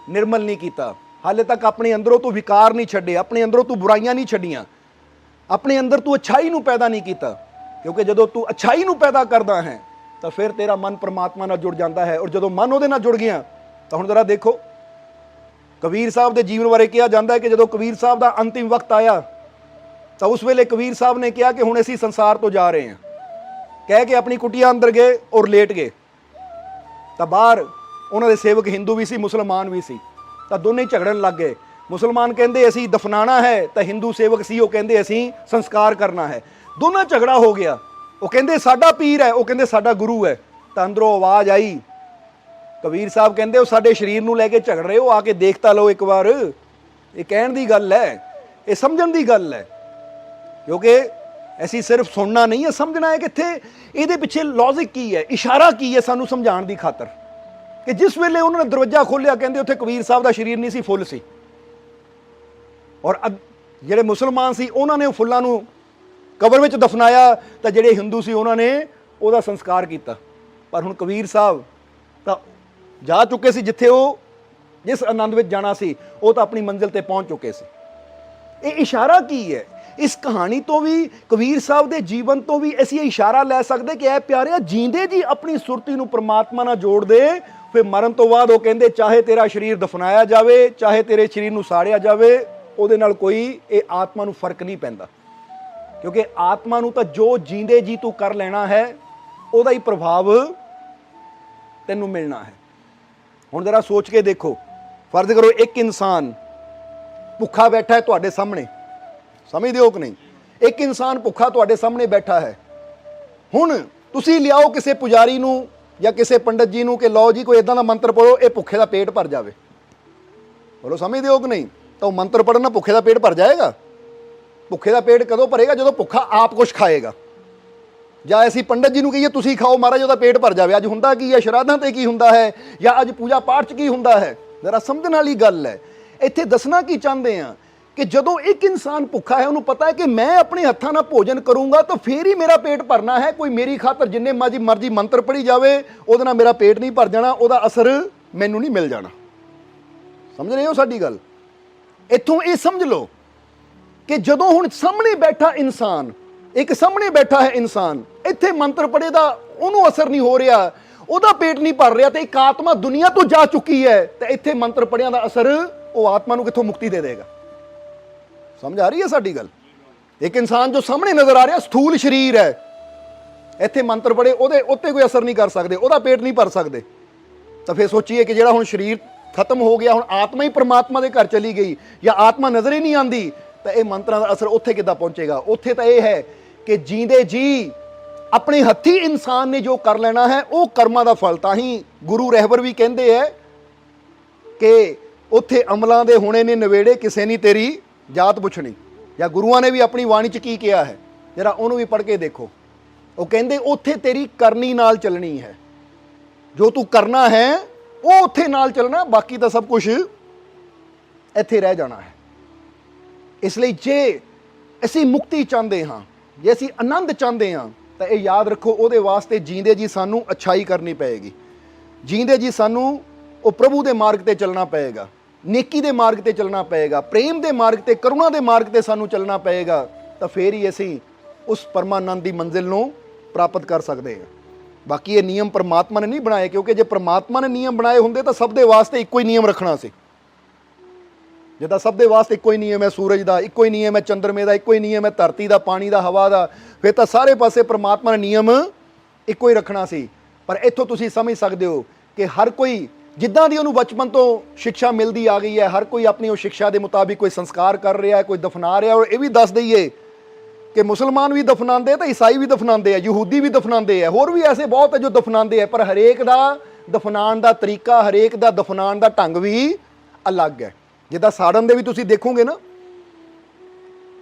ਨਿਰਮਲ ਨਹੀਂ ਕੀਤਾ, ਹਾਲੇ ਤੱਕ ਆਪਣੇ ਅੰਦਰੋਂ ਤੂੰ ਵਿਕਾਰ ਨਹੀਂ ਛੱਡੇ, ਆਪਣੇ ਅੰਦਰੋਂ ਤੂੰ ਬੁਰਾਈਆਂ ਨਹੀਂ ਛੱਡੀਆਂ, ਆਪਣੇ ਅੰਦਰ ਤੂੰ ਅੱਛਾਈ ਨੂੰ ਪੈਦਾ ਨਹੀਂ ਕੀਤਾ। ਕਿਉਂਕਿ ਜਦੋਂ ਤੂੰ ਅੱਛਾਈ ਨੂੰ ਪੈਦਾ ਕਰਦਾ ਹੈ ਤਾਂ ਫਿਰ ਤੇਰਾ ਮਨ ਪਰਮਾਤਮਾ ਨਾਲ ਜੁੜ ਜਾਂਦਾ ਹੈ, ਔਰ ਜਦੋਂ ਮਨ ਉਹਦੇ ਨਾਲ ਜੁੜ ਗਿਆ ਤਾਂ ਹੁਣ ਜ਼ਰਾ ਦੇਖੋ ਕਬੀਰ ਸਾਹਿਬ ਦੇ ਜੀਵਨ ਬਾਰੇ ਕਿਹਾ ਜਾਂਦਾ ਹੈ ਕਿ ਜਦੋਂ ਕਬੀਰ ਸਾਹਿਬ ਦਾ ਅੰਤਿਮ ਵਕਤ ਆਇਆ ਤਾਂ ਉਸ ਵੇਲੇ ਕਬੀਰ ਸਾਹਿਬ ਨੇ ਕਿਹਾ ਕਿ ਹੁਣ ਅਸੀਂ ਸੰਸਾਰ ਤੋਂ ਜਾ ਰਹੇ ਹਾਂ, ਕਹਿ ਕੇ ਆਪਣੀ ਕੁਟੀਆ ਅੰਦਰ ਗਏ ਔਰ ਲੇਟ ਗਏ। ਤਾਂ ਬਾਹਰ ਉਹਨਾਂ ਦੇ ਸੇਵਕ ਹਿੰਦੂ ਵੀ ਸੀ, ਮੁਸਲਮਾਨ ਵੀ ਸੀ, ਤਾਂ ਦੋਨੇ ਹੀ ਝਗੜਨ ਲੱਗ ਗਏ। ਮੁਸਲਮਾਨ ਕਹਿੰਦੇ ਅਸੀਂ ਦਫਨਾਣਾ ਹੈ, ਤਾਂ ਹਿੰਦੂ ਸੇਵਕ ਸੀ ਉਹ ਕਹਿੰਦੇ ਅਸੀਂ ਸੰਸਕਾਰ ਕਰਨਾ ਹੈ। ਦੋਨਾਂ ਝਗੜਾ ਹੋ ਗਿਆ। ਉਹ ਕਹਿੰਦੇ ਸਾਡਾ ਪੀਰ ਹੈ, ਉਹ ਕਹਿੰਦੇ ਸਾਡਾ ਗੁਰੂ ਹੈ। ਤਾਂ ਅੰਦਰੋਂ ਆਵਾਜ਼ ਆਈ, ਕਬੀਰ ਸਾਹਿਬ ਕਹਿੰਦੇ ਉਹ ਸਾਡੇ ਸਰੀਰ ਨੂੰ ਲੈ ਕੇ ਝਗੜ ਰਹੇ ਹੋ, ਆ ਕੇ ਦੇਖ ਤਾਂ ਲਓ ਇੱਕ ਵਾਰ। ਇਹ ਕਹਿਣ ਦੀ ਗੱਲ ਹੈ, ਇਹ ਸਮਝਣ ਦੀ ਗੱਲ ਹੈ, ਕਿਉਂਕਿ ਅਸੀਂ ਸਿਰਫ ਸੁਣਨਾ ਨਹੀਂ ਹੈ, ਸਮਝਣਾ ਹੈ ਕਿ ਇੱਥੇ ਇਹਦੇ ਪਿੱਛੇ ਲੌਜਿਕ ਕੀ ਹੈ, ਇਸ਼ਾਰਾ ਕੀ ਹੈ ਸਾਨੂੰ ਸਮਝਾਉਣ ਦੀ ਖਾਤਰ। ਕਿ ਜਿਸ ਵੇਲੇ ਉਹਨਾਂ ਨੇ ਦਰਵਾਜ਼ਾ ਖੋਲ੍ਹਿਆ, ਕਹਿੰਦੇ ਉੱਥੇ ਕਬੀਰ ਸਾਹਿਬ ਦਾ ਸਰੀਰ ਨਹੀਂ ਸੀ, ਫੁੱਲ ਸੀ। ਔਰ ਜਿਹੜੇ ਮੁਸਲਮਾਨ ਸੀ ਉਹਨਾਂ ਨੇ ਉਹ ਫੁੱਲਾਂ ਨੂੰ ਕਬਰ ਵਿੱਚ ਦਫਨਾਇਆ, ਤਾਂ ਜਿਹੜੇ ਹਿੰਦੂ ਸੀ ਉਹਨਾਂ ਨੇ ਉਹਦਾ ਸੰਸਕਾਰ ਕੀਤਾ। ਪਰ ਹੁਣ ਕਬੀਰ ਸਾਹਿਬ ਤਾਂ ਜਾ ਚੁੱਕੇ ਸੀ, ਜਿੱਥੇ ਉਹ ਜਿਸ ਆਨੰਦ ਵਿੱਚ ਜਾਣਾ ਸੀ ਉਹ ਤਾਂ ਆਪਣੀ ਮੰਜ਼ਿਲ ਤੇ ਪਹੁੰਚ ਚੁੱਕੇ ਸੀ। ਇਹ ਇਸ਼ਾਰਾ ਕੀ ਹੈ? ਇਸ ਕਹਾਣੀ ਤੋਂ ਵੀ, ਕਬੀਰ ਸਾਹਿਬ ਦੇ ਜੀਵਨ ਤੋਂ ਵੀ ਅਸੀਂ ਇਹ ਇਸ਼ਾਰਾ ਲੈ ਸਕਦੇ ਕਿ ਇਹ ਪਿਆਰਿਆ, ਜੀਂਦੇ ਜੀ ਆਪਣੀ ਸੁਰਤੀ ਨੂੰ ਪ੍ਰਮਾਤਮਾ ਨਾਲ ਜੋੜ ਦੇ, ਫਿਰ ਮਰਨ ਤੋਂ ਬਾਅਦ ਉਹ ਕਹਿੰਦੇ ਚਾਹੇ ਤੇਰਾ ਸਰੀਰ ਦਫਨਾਇਆ ਜਾਵੇ, ਚਾਹੇ ਤੇਰੇ ਸਰੀਰ ਨੂੰ ਸਾੜਿਆ ਜਾਵੇ, ਉਹਦੇ ਨਾਲ ਕੋਈ ਇਹ ਆਤਮਾ ਨੂੰ ਫਰਕ ਨਹੀਂ ਪੈਂਦਾ। ਕਿਉਂਕਿ ਆਤਮਾ ਨੂੰ ਤਾਂ ਜੋ ਜੀਂਦੇ ਜੀ ਤੂੰ ਕਰ ਲੈਣਾ ਹੈ ਉਹਦਾ ਹੀ ਪ੍ਰਭਾਵ ਤੈਨੂੰ ਮਿਲਣਾ ਹੈ। ਹੁਣ ਜ਼ਰਾ ਸੋਚ ਕੇ ਦੇਖੋ, ਫਰਜ਼ ਕਰੋ ਇੱਕ ਇਨਸਾਨ ਭੁੱਖਾ ਬੈਠਾ ਹੈ ਤੁਹਾਡੇ ਸਾਹਮਣੇ, ਸਮਝਦੇ ਹੋ ਕਿ ਨਹੀਂ? ਇੱਕ ਇਨਸਾਨ ਭੁੱਖਾ ਤੁਹਾਡੇ ਸਾਹਮਣੇ ਬੈਠਾ ਹੈ। ਹੁਣ ਤੁਸੀਂ ਲਿਆਓ ਕਿਸੇ ਪੁਜਾਰੀ ਨੂੰ ਜਾਂ ਕਿਸੇ ਪੰਡਤ ਜੀ ਨੂੰ ਕਿ ਲਓ ਜੀ ਕੋਈ ਇਦਾਂ ਦਾ ਮੰਤਰ ਪੜੋ, ਇਹ ਭੁੱਖੇ ਦਾ ਪੇਟ ਭਰ ਜਾਵੇ। ਬੋਲੋ ਸਮਝਦੇ ਹੋ ਕਿ ਨਹੀਂ? ਤਾਂ ਉਹ ਮੰਤਰ ਪੜਨ ਨਾਲ ਭੁੱਖੇ ਦਾ ਪੇਟ ਭਰ ਜਾਏਗਾ? ਭੁੱਖੇ ਦਾ ਪੇਟ ਕਦੋਂ ਭਰੇਗਾ? ਜਦੋਂ ਭੁੱਖਾ ਆਪ ਕੁਛ ਖਾਏਗਾ। ਜਾਂ ਅਸੀਂ ਪੰਡਤ ਜੀ ਨੂੰ ਕਹੀਏ ਤੁਸੀਂ ਖਾਓ ਮਹਾਰਾਜ ਉਹਦਾ ਪੇਟ ਭਰ ਜਾਵੇ। ਅੱਜ ਹੁੰਦਾ ਕੀ ਹੈ? ਸ਼ਰਾਧਾਂ ਤੇ ਕੀ ਹੁੰਦਾ ਹੈ, ਜਾਂ ਅੱਜ ਪੂਜਾ ਪਾਠ 'ਚ ਕੀ ਹੁੰਦਾ ਹੈ? ਜ਼ਰਾ ਸਮਝਣ ਵਾਲੀ ਗੱਲ ਹੈ। ਇੱਥੇ ਦੱਸਣਾ ਕੀ ਚਾਹੁੰਦੇ ਆ ਕਿ ਜਦੋਂ ਇੱਕ ਇਨਸਾਨ ਭੁੱਖਾ ਹੈ, ਉਹਨੂੰ ਪਤਾ ਹੈ ਕਿ ਮੈਂ ਆਪਣੇ ਹੱਥਾਂ ਨਾਲ ਭੋਜਨ ਕਰੂੰਗਾ ਤਾਂ ਫੇਰ ਹੀ ਮੇਰਾ ਪੇਟ ਭਰਨਾ ਹੈ। ਕੋਈ ਮੇਰੀ ਖਾਤਰ ਜਿੰਨੇ ਮਰਜ਼ੀ ਮੰਤਰ ਪੜ੍ਹੀ ਜਾਵੇ, ਉਹਦੇ ਨਾਲ ਮੇਰਾ ਪੇਟ ਨਹੀਂ ਭਰ ਜਾਣਾ, ਉਹਦਾ ਅਸਰ ਮੈਨੂੰ ਨਹੀਂ ਮਿਲ ਜਾਣਾ। ਸਮਝ ਰਹੇ ਹੋ ਸਾਡੀ ਗੱਲ? ਇੱਥੋਂ ਇਹ ਸਮਝ ਲਓ ਕਿ ਜਦੋਂ ਹੁਣ ਸਾਹਮਣੇ ਬੈਠਾ ਇਨਸਾਨ, ਇੱਕ ਸਾਹਮਣੇ ਬੈਠਾ ਹੈ ਇਨਸਾਨ, ਇੱਥੇ ਮੰਤਰ ਪੜ੍ਹੇ ਦਾ ਉਹਨੂੰ ਅਸਰ ਨਹੀਂ ਹੋ ਰਿਹਾ, ਉਹਦਾ ਪੇਟ ਨਹੀਂ ਭਰ ਰਿਹਾ, ਤੇ ਇੱਕ ਆਤਮਾ ਦੁਨੀਆ ਤੋਂ ਜਾ ਚੁੱਕੀ ਹੈ, ਤੇ ਇੱਥੇ ਮੰਤਰ ਪੜ੍ਹਿਆਂ ਦਾ ਅਸਰ ਉਹ ਆਤਮਾ ਨੂੰ ਕਿੱਥੋਂ ਮੁਕਤੀ ਦੇ ਦੇਗਾ? ਸਮਝ ਆ ਰਹੀ ਹੈ ਸਾਡੀ ਗੱਲ? ਇੱਕ ਇਨਸਾਨ ਜੋ ਸਾਹਮਣੇ ਨਜ਼ਰ ਆ ਰਿਹਾ ਸਥੂਲ ਸਰੀਰ ਹੈ, ਇੱਥੇ ਮੰਤਰ ਪੜ੍ਹੇ ਉਹਦੇ ਉੱਤੇ ਕੋਈ ਅਸਰ ਨਹੀਂ ਕਰ ਸਕਦੇ, ਉਹਦਾ ਪੇਟ ਨਹੀਂ ਭਰ ਸਕਦੇ। ਤਾਂ ਫਿਰ ਸੋਚੀਏ ਕਿ ਜਿਹੜਾ ਹੁਣ ਸਰੀਰ ਖਤਮ ਹੋ ਗਿਆ, ਹੁਣ ਆਤਮਾ ਹੀ ਪਰਮਾਤਮਾ ਦੇ ਘਰ ਚਲੀ ਗਈ, ਜਾਂ ਆਤਮਾ ਨਜ਼ਰ ਹੀ ਨਹੀਂ ਆਉਂਦੀ, ਤਾਂ ਇਹ ਮੰਤਰਾਂ ਦਾ ਅਸਰ ਉੱਥੇ ਕਿੱਦਾਂ ਪਹੁੰਚੇਗਾ? ਉੱਥੇ ਤਾਂ ਇਹ ਹੈ ਕਿ ਜੀਂਦੇ ਜੀ ਆਪਣੇ ਹੱਥੀ ਇਨਸਾਨ ਨੇ ਜੋ ਕਰ ਲੈਣਾ ਹੈ ਉਹ ਕਰਮਾਂ ਦਾ ਫਲ। ਤਾਂ ਹੀ ਗੁਰੂ ਰਹਿਬਰ ਵੀ ਕਹਿੰਦੇ ਹੈ ਕਿ ਉੱਥੇ ਅਮਲਾਂ ਦੇ ਹੋਣੇ ਨੇ ਨਵੇੜੇ, ਕਿਸੇ ਨਹੀਂ ਤੇਰੀ ਜਾਤ ਪੁੱਛਣੀ। ਜਾਂ ਗੁਰੂਆਂ ਨੇ ਵੀ ਆਪਣੀ ਬਾਣੀ 'ਚ ਕੀ ਕਿਹਾ ਹੈ, ਜਰਾ ਉਹਨੂੰ ਵੀ ਪੜ੍ਹ ਕੇ ਦੇਖੋ। ਉਹ ਕਹਿੰਦੇ ਉੱਥੇ ਤੇਰੀ ਕਰਨੀ ਨਾਲ ਚੱਲਣੀ ਹੈ, ਜੋ ਤੂੰ ਕਰਨਾ ਹੈ ਉਹ ਉੱਥੇ ਨਾਲ ਚੱਲਣਾ, ਬਾਕੀ ਤਾਂ ਸਭ ਕੁਝ ਇੱਥੇ ਰਹਿ ਜਾਣਾ ਹੈ। ਇਸ ਲਈ ਜੇ ਅਸੀਂ ਮੁਕਤੀ ਚਾਹੁੰਦੇ ਹਾਂ, ਜੇ ਅਸੀਂ ਆਨੰਦ ਚਾਹੁੰਦੇ ਹਾਂ, ਤਾਂ ਇਹ ਯਾਦ ਰੱਖੋ ਉਹਦੇ ਵਾਸਤੇ ਜੀਂਦੇ ਜੀ ਸਾਨੂੰ ਅੱਛਾਈ ਕਰਨੀ ਪਏਗੀ। ਜੀਂਦੇ ਜੀ ਸਾਨੂੰ ਉਹ ਪ੍ਰਭੂ ਦੇ ਮਾਰਗ ਤੇ ਚੱਲਣਾ ਪਏਗਾ, ਨੇਕੀ ਦੇ ਮਾਰਗ ਤੇ ਚੱਲਣਾ ਪਏਗਾ, ਪ੍ਰੇਮ ਦੇ ਮਾਰਗ ਤੇ, ਕਰੁਣਾ ਦੇ ਮਾਰਗ ਤੇ ਸਾਨੂੰ ਚੱਲਣਾ ਪਏਗਾ। ਤਾਂ ਫੇਰ ਹੀ ਅਸੀਂ ਉਸ ਪਰਮਾਨੰਦ ਦੀ ਮੰਜ਼ਿਲ ਨੂੰ ਪ੍ਰਾਪਤ ਕਰ ਸਕਦੇ ਹਾਂ। ਬਾਕੀ ਇਹ ਨਿਯਮ ਪਰਮਾਤਮਾ ਨੇ ਨਹੀਂ ਬਣਾਏ, ਕਿਉਂਕਿ ਜੇ ਪਰਮਾਤਮਾ ਨੇ ਨਿਯਮ ਬਣਾਏ ਹੁੰਦੇ ਤਾਂ ਸਭ ਦੇ ਵਾਸਤੇ ਇੱਕੋ ਹੀ ਨਿਯਮ ਰੱਖਣਾ ਸੀ। ਜਿੱਦਾਂ ਸਭ ਦੇ ਵਾਸਤੇ ਇੱਕੋ ਹੀ ਨਿਯਮ ਹੈ ਸੂਰਜ ਦਾ, ਇੱਕੋ ਹੀ ਨਿਯਮ ਹੈ ਚੰਦਰਮੇ ਦਾ, ਇੱਕੋ ਹੀ ਨਿਯਮ ਹੈ ਧਰਤੀ ਦਾ, ਪਾਣੀ ਦਾ, ਹਵਾ ਦਾ, ਫਿਰ ਤਾਂ ਸਾਰੇ ਪਾਸੇ ਪਰਮਾਤਮਾ ਨੇ ਨਿਯਮ ਇੱਕੋ ਹੀ ਰੱਖਣਾ ਸੀ। ਪਰ ਇੱਥੋਂ ਤੁਸੀਂ ਸਮਝ ਸਕਦੇ ਹੋ ਕਿ ਹਰ ਕੋਈ ਜਿੱਦਾਂ ਦੀ ਉਹਨੂੰ ਬਚਪਨ ਤੋਂ ਸਿੱਖਿਆ ਮਿਲਦੀ ਆ ਗਈ ਹੈ, ਹਰ ਕੋਈ ਆਪਣੀ ਉਹ ਸਿੱਖਿਆ ਦੇ ਮੁਤਾਬਿਕ ਕੋਈ ਸੰਸਕਾਰ ਕਰ ਰਿਹਾ ਹੈ, ਕੋਈ ਦਫਨਾ ਰਿਹਾ। ਔਰ ਇਹ ਵੀ ਦੱਸ ਦਈਏ ਕਿ ਮੁਸਲਮਾਨ ਵੀ ਦਫਨਾਉਂਦੇ ਤਾਂ ਈਸਾਈ ਵੀ ਦਫਨਾਉਂਦੇ ਆ, ਯਹੂਦੀ ਵੀ ਦਫਨਾਉਂਦੇ ਆ, ਹੋਰ ਵੀ ਐਸੇ ਬਹੁਤ ਹੈ ਜੋ ਦਫਨਾਉਂਦੇ ਆ। ਪਰ ਹਰੇਕ ਦਾ ਦਫਨਾਉਣ ਦਾ ਤਰੀਕਾ, ਹਰੇਕ ਦਾ ਦਫਨਾਉਣ ਦਾ ਢੰਗ ਵੀ ਅਲੱਗ ਹੈ। ਜਿੱਦਾਂ ਸਾੜਨ ਦੇ ਵੀ ਤੁਸੀਂ ਦੇਖੋਗੇ ਨਾ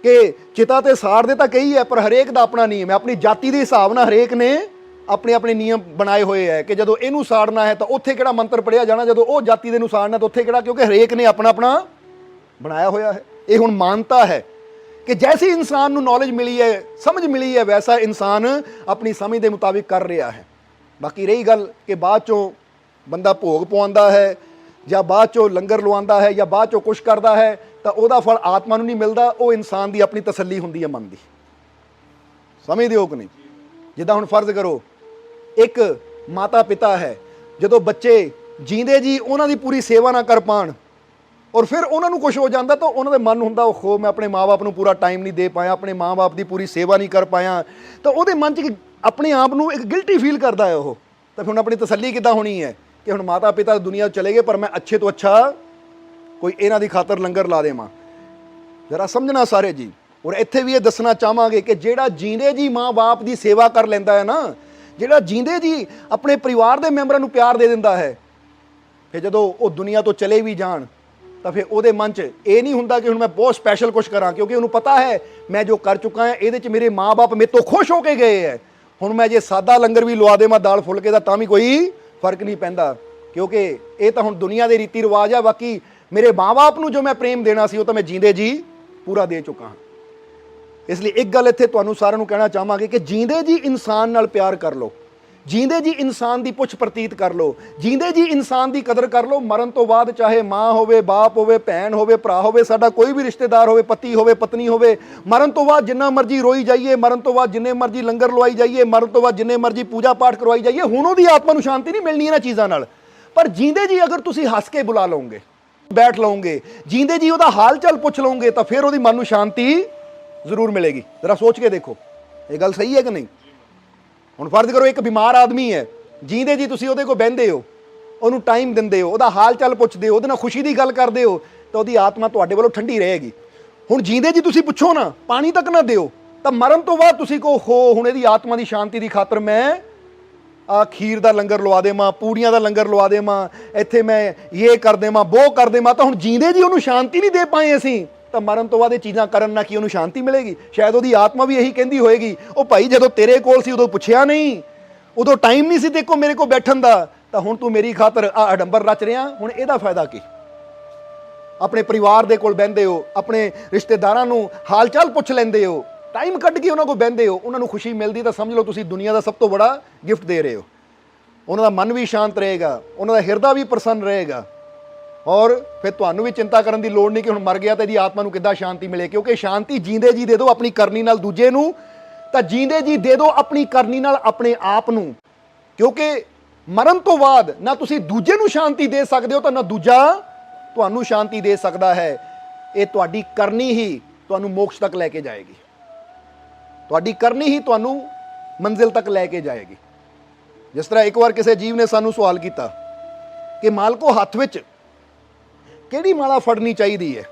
ਕਿ ਚਿਤਾ ਤੇ ਸਾੜਦੇ ਤਾਂ ਕਈ ਹੈ, ਪਰ ਹਰੇਕ ਦਾ ਆਪਣਾ ਨਿਯਮ ਹੈ। ਆਪਣੀ ਜਾਤੀ ਦੇ ਹਿਸਾਬ ਨਾਲ ਹਰੇਕ ਨੇ ਆਪਣੇ ਆਪਣੇ ਨਿਯਮ ਬਣਾਏ ਹੋਏ ਹੈ ਕਿ ਜਦੋਂ ਇਹਨੂੰ ਸਾੜਨਾ ਹੈ ਤਾਂ ਉੱਥੇ ਕਿਹੜਾ ਮੰਤਰ ਪੜਿਆ ਜਾਣਾ, ਜਦੋਂ ਉਹ ਜਾਤੀ ਦੇ ਨੂੰ ਸਾੜਨਾ ਤਾਂ ਉੱਥੇ ਕਿਹੜਾ, ਕਿਉਂਕਿ ਹਰੇਕ ਨੇ ਆਪਣਾ ਆਪਣਾ ਬਣਾਇਆ ਹੋਇਆ ਹੈ। ਇਹ ਹੁਣ ਮਾਨਤਾ ਹੈ ਕਿ ਜੈਸੀ ਇਨਸਾਨ ਨੂੰ ਨੌਲੇਜ ਮਿਲੀ ਹੈ, ਸਮਝ ਮਿਲੀ ਹੈ, ਵੈਸਾ ਇਨਸਾਨ ਆਪਣੀ ਸਮਝ ਦੇ ਮੁਤਾਬਿਕ ਕਰ ਰਿਹਾ ਹੈ। ਬਾਕੀ ਰਹੀ ਗੱਲ ਕਿ ਬਾਅਦ ਚੋਂ ਬੰਦਾ ਭੋਗ ਪਵਾਉਂਦਾ ਹੈ, ਜਾਂ ਬਾਅਦ ਚੋਂ ਲੰਗਰ ਲਵਾਉਂਦਾ ਹੈ, ਜਾਂ ਬਾਅਦ ਚੋਂ ਕੁਛ ਕਰਦਾ ਹੈ, ਤਾਂ ਉਹਦਾ ਫਲ ਆਤਮਾ ਨੂੰ ਨਹੀਂ ਮਿਲਦਾ, ਉਹ ਇਨਸਾਨ ਦੀ ਆਪਣੀ ਤਸੱਲੀ ਹੁੰਦੀ ਹੈ ਮਨ ਦੀ। ਸਮਝਦੇ ਹੋ ਕਿ ਨਹੀਂ? ਜਿੱਦਾਂ ਹੁਣ ਫਰਜ਼ ਕਰੋ ਇੱਕ ਮਾਤਾ ਪਿਤਾ ਹੈ, ਜਦੋਂ ਬੱਚੇ ਜੀਂਦੇ ਜੀ ਉਹਨਾਂ ਦੀ ਪੂਰੀ ਸੇਵਾ ਨਾ ਕਰ ਪਾਉਣ ਔਰ ਫਿਰ ਉਹਨਾਂ ਨੂੰ ਕੁਝ ਹੋ ਜਾਂਦਾ, ਤਾਂ ਉਹਨਾਂ ਦੇ ਮਨ ਹੁੰਦਾ ਉਹ ਮੈਂ ਆਪਣੇ ਮਾਂ-ਬਾਪ ਨੂੰ ਪੂਰਾ ਟਾਈਮ ਨਹੀਂ ਦੇ ਪਾਇਆ, ਆਪਣੇ ਮਾਂ-ਬਾਪ ਦੀ ਪੂਰੀ ਸੇਵਾ ਨਹੀਂ ਕਰ ਪਾਇਆ, ਤਾਂ ਉਹਦੇ ਮਨ 'ਚ ਆਪਣੇ ਆਪ ਨੂੰ ਇੱਕ ਗਿਲਟੀ ਫੀਲ ਕਰਦਾ ਹੈ ਉਹ। ਤਾਂ ਫਿਰ ਹੁਣ ਆਪਣੀ ਤਸੱਲੀ ਕਿੱਦਾਂ ਹੋਣੀ ਹੈ ਕਿ ਹੁਣ ਮਾਤਾ ਪਿਤਾ ਦੁਨੀਆ ਚਲੇ ਗਏ, ਪਰ ਮੈਂ ਅੱਛੇ ਤੋਂ ਅੱਛਾ ਕੋਈ ਇਹਨਾਂ ਦੀ ਖਾਤਰ ਲੰਗਰ ਲਾ ਦੇਵਾਂ। ਜ਼ਰਾ ਸਮਝਣਾ ਸਾਰੇ ਜੀ। ਔਰ ਇੱਥੇ ਵੀ ਇਹ ਦੱਸਣਾ ਚਾਹਾਂਗੇ ਕਿ ਜਿਹੜਾ ਜੀਂਦੇ ਜੀ ਮਾਂ-ਬਾਪ ਦੀ ਸੇਵਾ ਕਰ ਲੈਂਦਾ ਹੈ ਨਾ, ਜਿਹੜਾ ਜੀਂਦੇ ਜੀ ਆਪਣੇ ਪਰਿਵਾਰ ਦੇ ਮੈਂਬਰਾਂ ਨੂੰ ਪਿਆਰ ਦੇ ਦਿੰਦਾ ਹੈ, ਫਿਰ ਜਦੋਂ ਉਹ ਦੁਨੀਆ ਤੋਂ ਚਲੇ ਵੀ ਜਾਣ ਤਾਂ ਫਿਰ ਉਹਦੇ ਮਨ 'ਚ ਇਹ ਨਹੀਂ ਹੁੰਦਾ ਕਿ ਹੁਣ ਮੈਂ ਬਹੁਤ ਸਪੈਸ਼ਲ ਕੁਛ ਕਰਾਂ, ਕਿਉਂਕਿ ਉਹਨੂੰ ਪਤਾ ਹੈ ਮੈਂ ਜੋ ਕਰ ਚੁੱਕਾ ਹਾਂ ਇਹਦੇ 'ਚ ਮੇਰੇ ਮਾਂ-ਬਾਪ ਮੇਰੇ ਤੋਂ ਖੁਸ਼ ਹੋ ਕੇ ਗਏ ਹੈ। ਹੁਣ ਮੈਂ ਜੇ ਸਾਦਾ ਲੰਗਰ ਵੀ ਲਵਾ ਦੇਵਾਂ ਦਾਲ ਫੁਲਕੇ ਦਾ ਤਾਂ ਵੀ ਕੋਈ ਫਰਕ ਨਹੀਂ ਪੈਂਦਾ, क्योंकि ये तो हुण दुनिया के रीति रिवाज है। बाकी मेरे माँ बाप नूं जो मैं प्रेम देना सी वो तो मैं जींदे जी पूरा दे चुका हाँ। इसलिए एक गल इत्थे तुहानूं सारिआं नूं कहना चाहांगे कि जींदे जी इंसान नाल प्यार कर लो, जींदे जी इंसान की पुछ प्रतीत कर लो, जींदे जी इंसान की कदर कर लो। मरण तो बाद चाहे माँ होवे, बाप होवे, भैन होवे, भरा होवे, साडा कोई भी रिश्तेदार होवे, पति होवे, पत्नी होवे, मरण तो बाद जिन्ना मर्जी रोई जाइए, मरण तो बाद जिन्ने मर्जी लंगर लवाई जाइए, मरण तो बाद जिन्ने मर्जी पूजा पाठ करवाई जाइए, हुण उहदी आत्मा नूं शांति नहीं मिलनी इन्हां चीज़ां नाल। पर जींदे जी अगर तुसीं हस के बुला लओगे, बैठ लओगे, जींदे जी उहदा हाल चाल पुछ लओगे, तो फिर उहदी मन नूं शांति जरूर मिलेगी। जरा सोच के देखो ये गल सही है कि नहीं। हुण फर्ज करो एक बीमार आदमी है, जींदे जी तुसीं उहदे कोल बहिंदे हो, ਉਹਨੂੰ टाइम ਦਿੰਦੇ हो, ਉਹਦਾ हाल चाल ਪੁੱਛਦੇ ਹੋ, ਉਹਦੇ ਨਾਲ खुशी की गल करते हो, तो ਉਹਦੀ आत्मा ਤੁਹਾਡੇ ਵੱਲੋਂ ਠੰਡੀ ਰਹੇਗੀ। ਹੁਣ जींदे जी ਤੁਸੀਂ ਪੁੱਛੋ ਨਾ, पानी तक ना ਦਿਓ, ਤਾਂ ਮਰਨ ਤੋਂ ਬਾਅਦ ਤੁਸੀਂ ਕਹੋ ਹੋ ਹੁਣ ਇਹਦੀ आत्मा की शांति की खातर मैं आ खीर का लंगर लवा देवां, पूड़ियां का लंगर लवा देवां, ਇੱਥੇ मैं ये कर देवां, वो कर देवां। ਤਾਂ ਹੁਣ जींदे जी ਉਹਨੂੰ शांति नहीं दे पाए ਅਸੀਂ, ਤਾਂ ਮਰਨ ਤੋਂ ਬਾਅਦ ਇਹ ਚੀਜ਼ਾਂ ਕਰਨ ਨਾਲ ਕੀ ਉਹਨੂੰ ਸ਼ਾਂਤੀ ਮਿਲੇਗੀ। ਸ਼ਾਇਦ ਉਹਦੀ ਆਤਮਾ ਵੀ ਇਹੀ ਕਹਿੰਦੀ ਹੋਏਗੀ, ਉਹ ਭਾਈ ਜਦੋਂ ਤੇਰੇ ਕੋਲ ਸੀ ਉਦੋਂ ਪੁੱਛਿਆ ਨਹੀਂ, ਉਦੋਂ ਟਾਈਮ ਨਹੀਂ ਸੀ ਦੇਖੋ ਮੇਰੇ ਕੋਲ ਬੈਠਣ ਦਾ, ਤਾਂ ਹੁਣ ਤੂੰ ਮੇਰੀ ਖਾਤਰ ਆ ਅਡੰਬਰ ਰਚ ਰਿਹਾ, ਹੁਣ ਇਹਦਾ ਫਾਇਦਾ ਕੀ। ਆਪਣੇ ਪਰਿਵਾਰ ਦੇ ਕੋਲ ਬਹਿੰਦੇ ਹੋ, ਆਪਣੇ ਰਿਸ਼ਤੇਦਾਰਾਂ ਨੂੰ ਹਾਲ ਚਾਲ ਪੁੱਛ ਲੈਂਦੇ ਹੋ, ਟਾਈਮ ਕੱਢ ਕੇ ਉਹਨਾਂ ਕੋਲ ਬਹਿੰਦੇ ਹੋ, ਉਹਨਾਂ ਨੂੰ ਖੁਸ਼ੀ ਮਿਲਦੀ, ਤਾਂ ਸਮਝ ਲਓ ਤੁਸੀਂ ਦੁਨੀਆ ਦਾ ਸਭ ਤੋਂ ਬੜਾ ਗਿਫਟ ਦੇ ਰਹੇ ਹੋ। ਉਹਨਾਂ ਦਾ ਮਨ ਵੀ ਸ਼ਾਂਤ ਰਹੇਗਾ, ਉਹਨਾਂ ਦਾ ਹਿਰਦਾ ਵੀ ਪ੍ਰਸੰਨ ਰਹੇਗਾ, और फिर तुहानू भी चिंता करने की लोड़ नहीं कि हुण मर गया तो इहदी आत्मा नूं किद्दां शांति मिले, क्योंकि शांति जींदे जी दे दो अपनी करनी नाल दूजे नूं, तां जींदे जी दे दो अपनी करनी नाल अपने आप नूं। क्योंकि मरण तो बाद ना तुसीं दूजे नूं शांति दे सकदे हो, तां ना दूजा तुहानू शांति दे सकदा है। ये तुहाडी करनी ही तुहानू मोक्ष तक लैके जाएगी, तुहाडी करनी ही तुहानू मंजिल तक लैके जाएगी। जिस तरह एक बार किसी जीव ने सानू सवाल किया कि मालको हत्थ विच ਕਿਹੜੀ ਮਾਲਾ ਫੜਨੀ ਚਾਹੀਦੀ ਹੈ,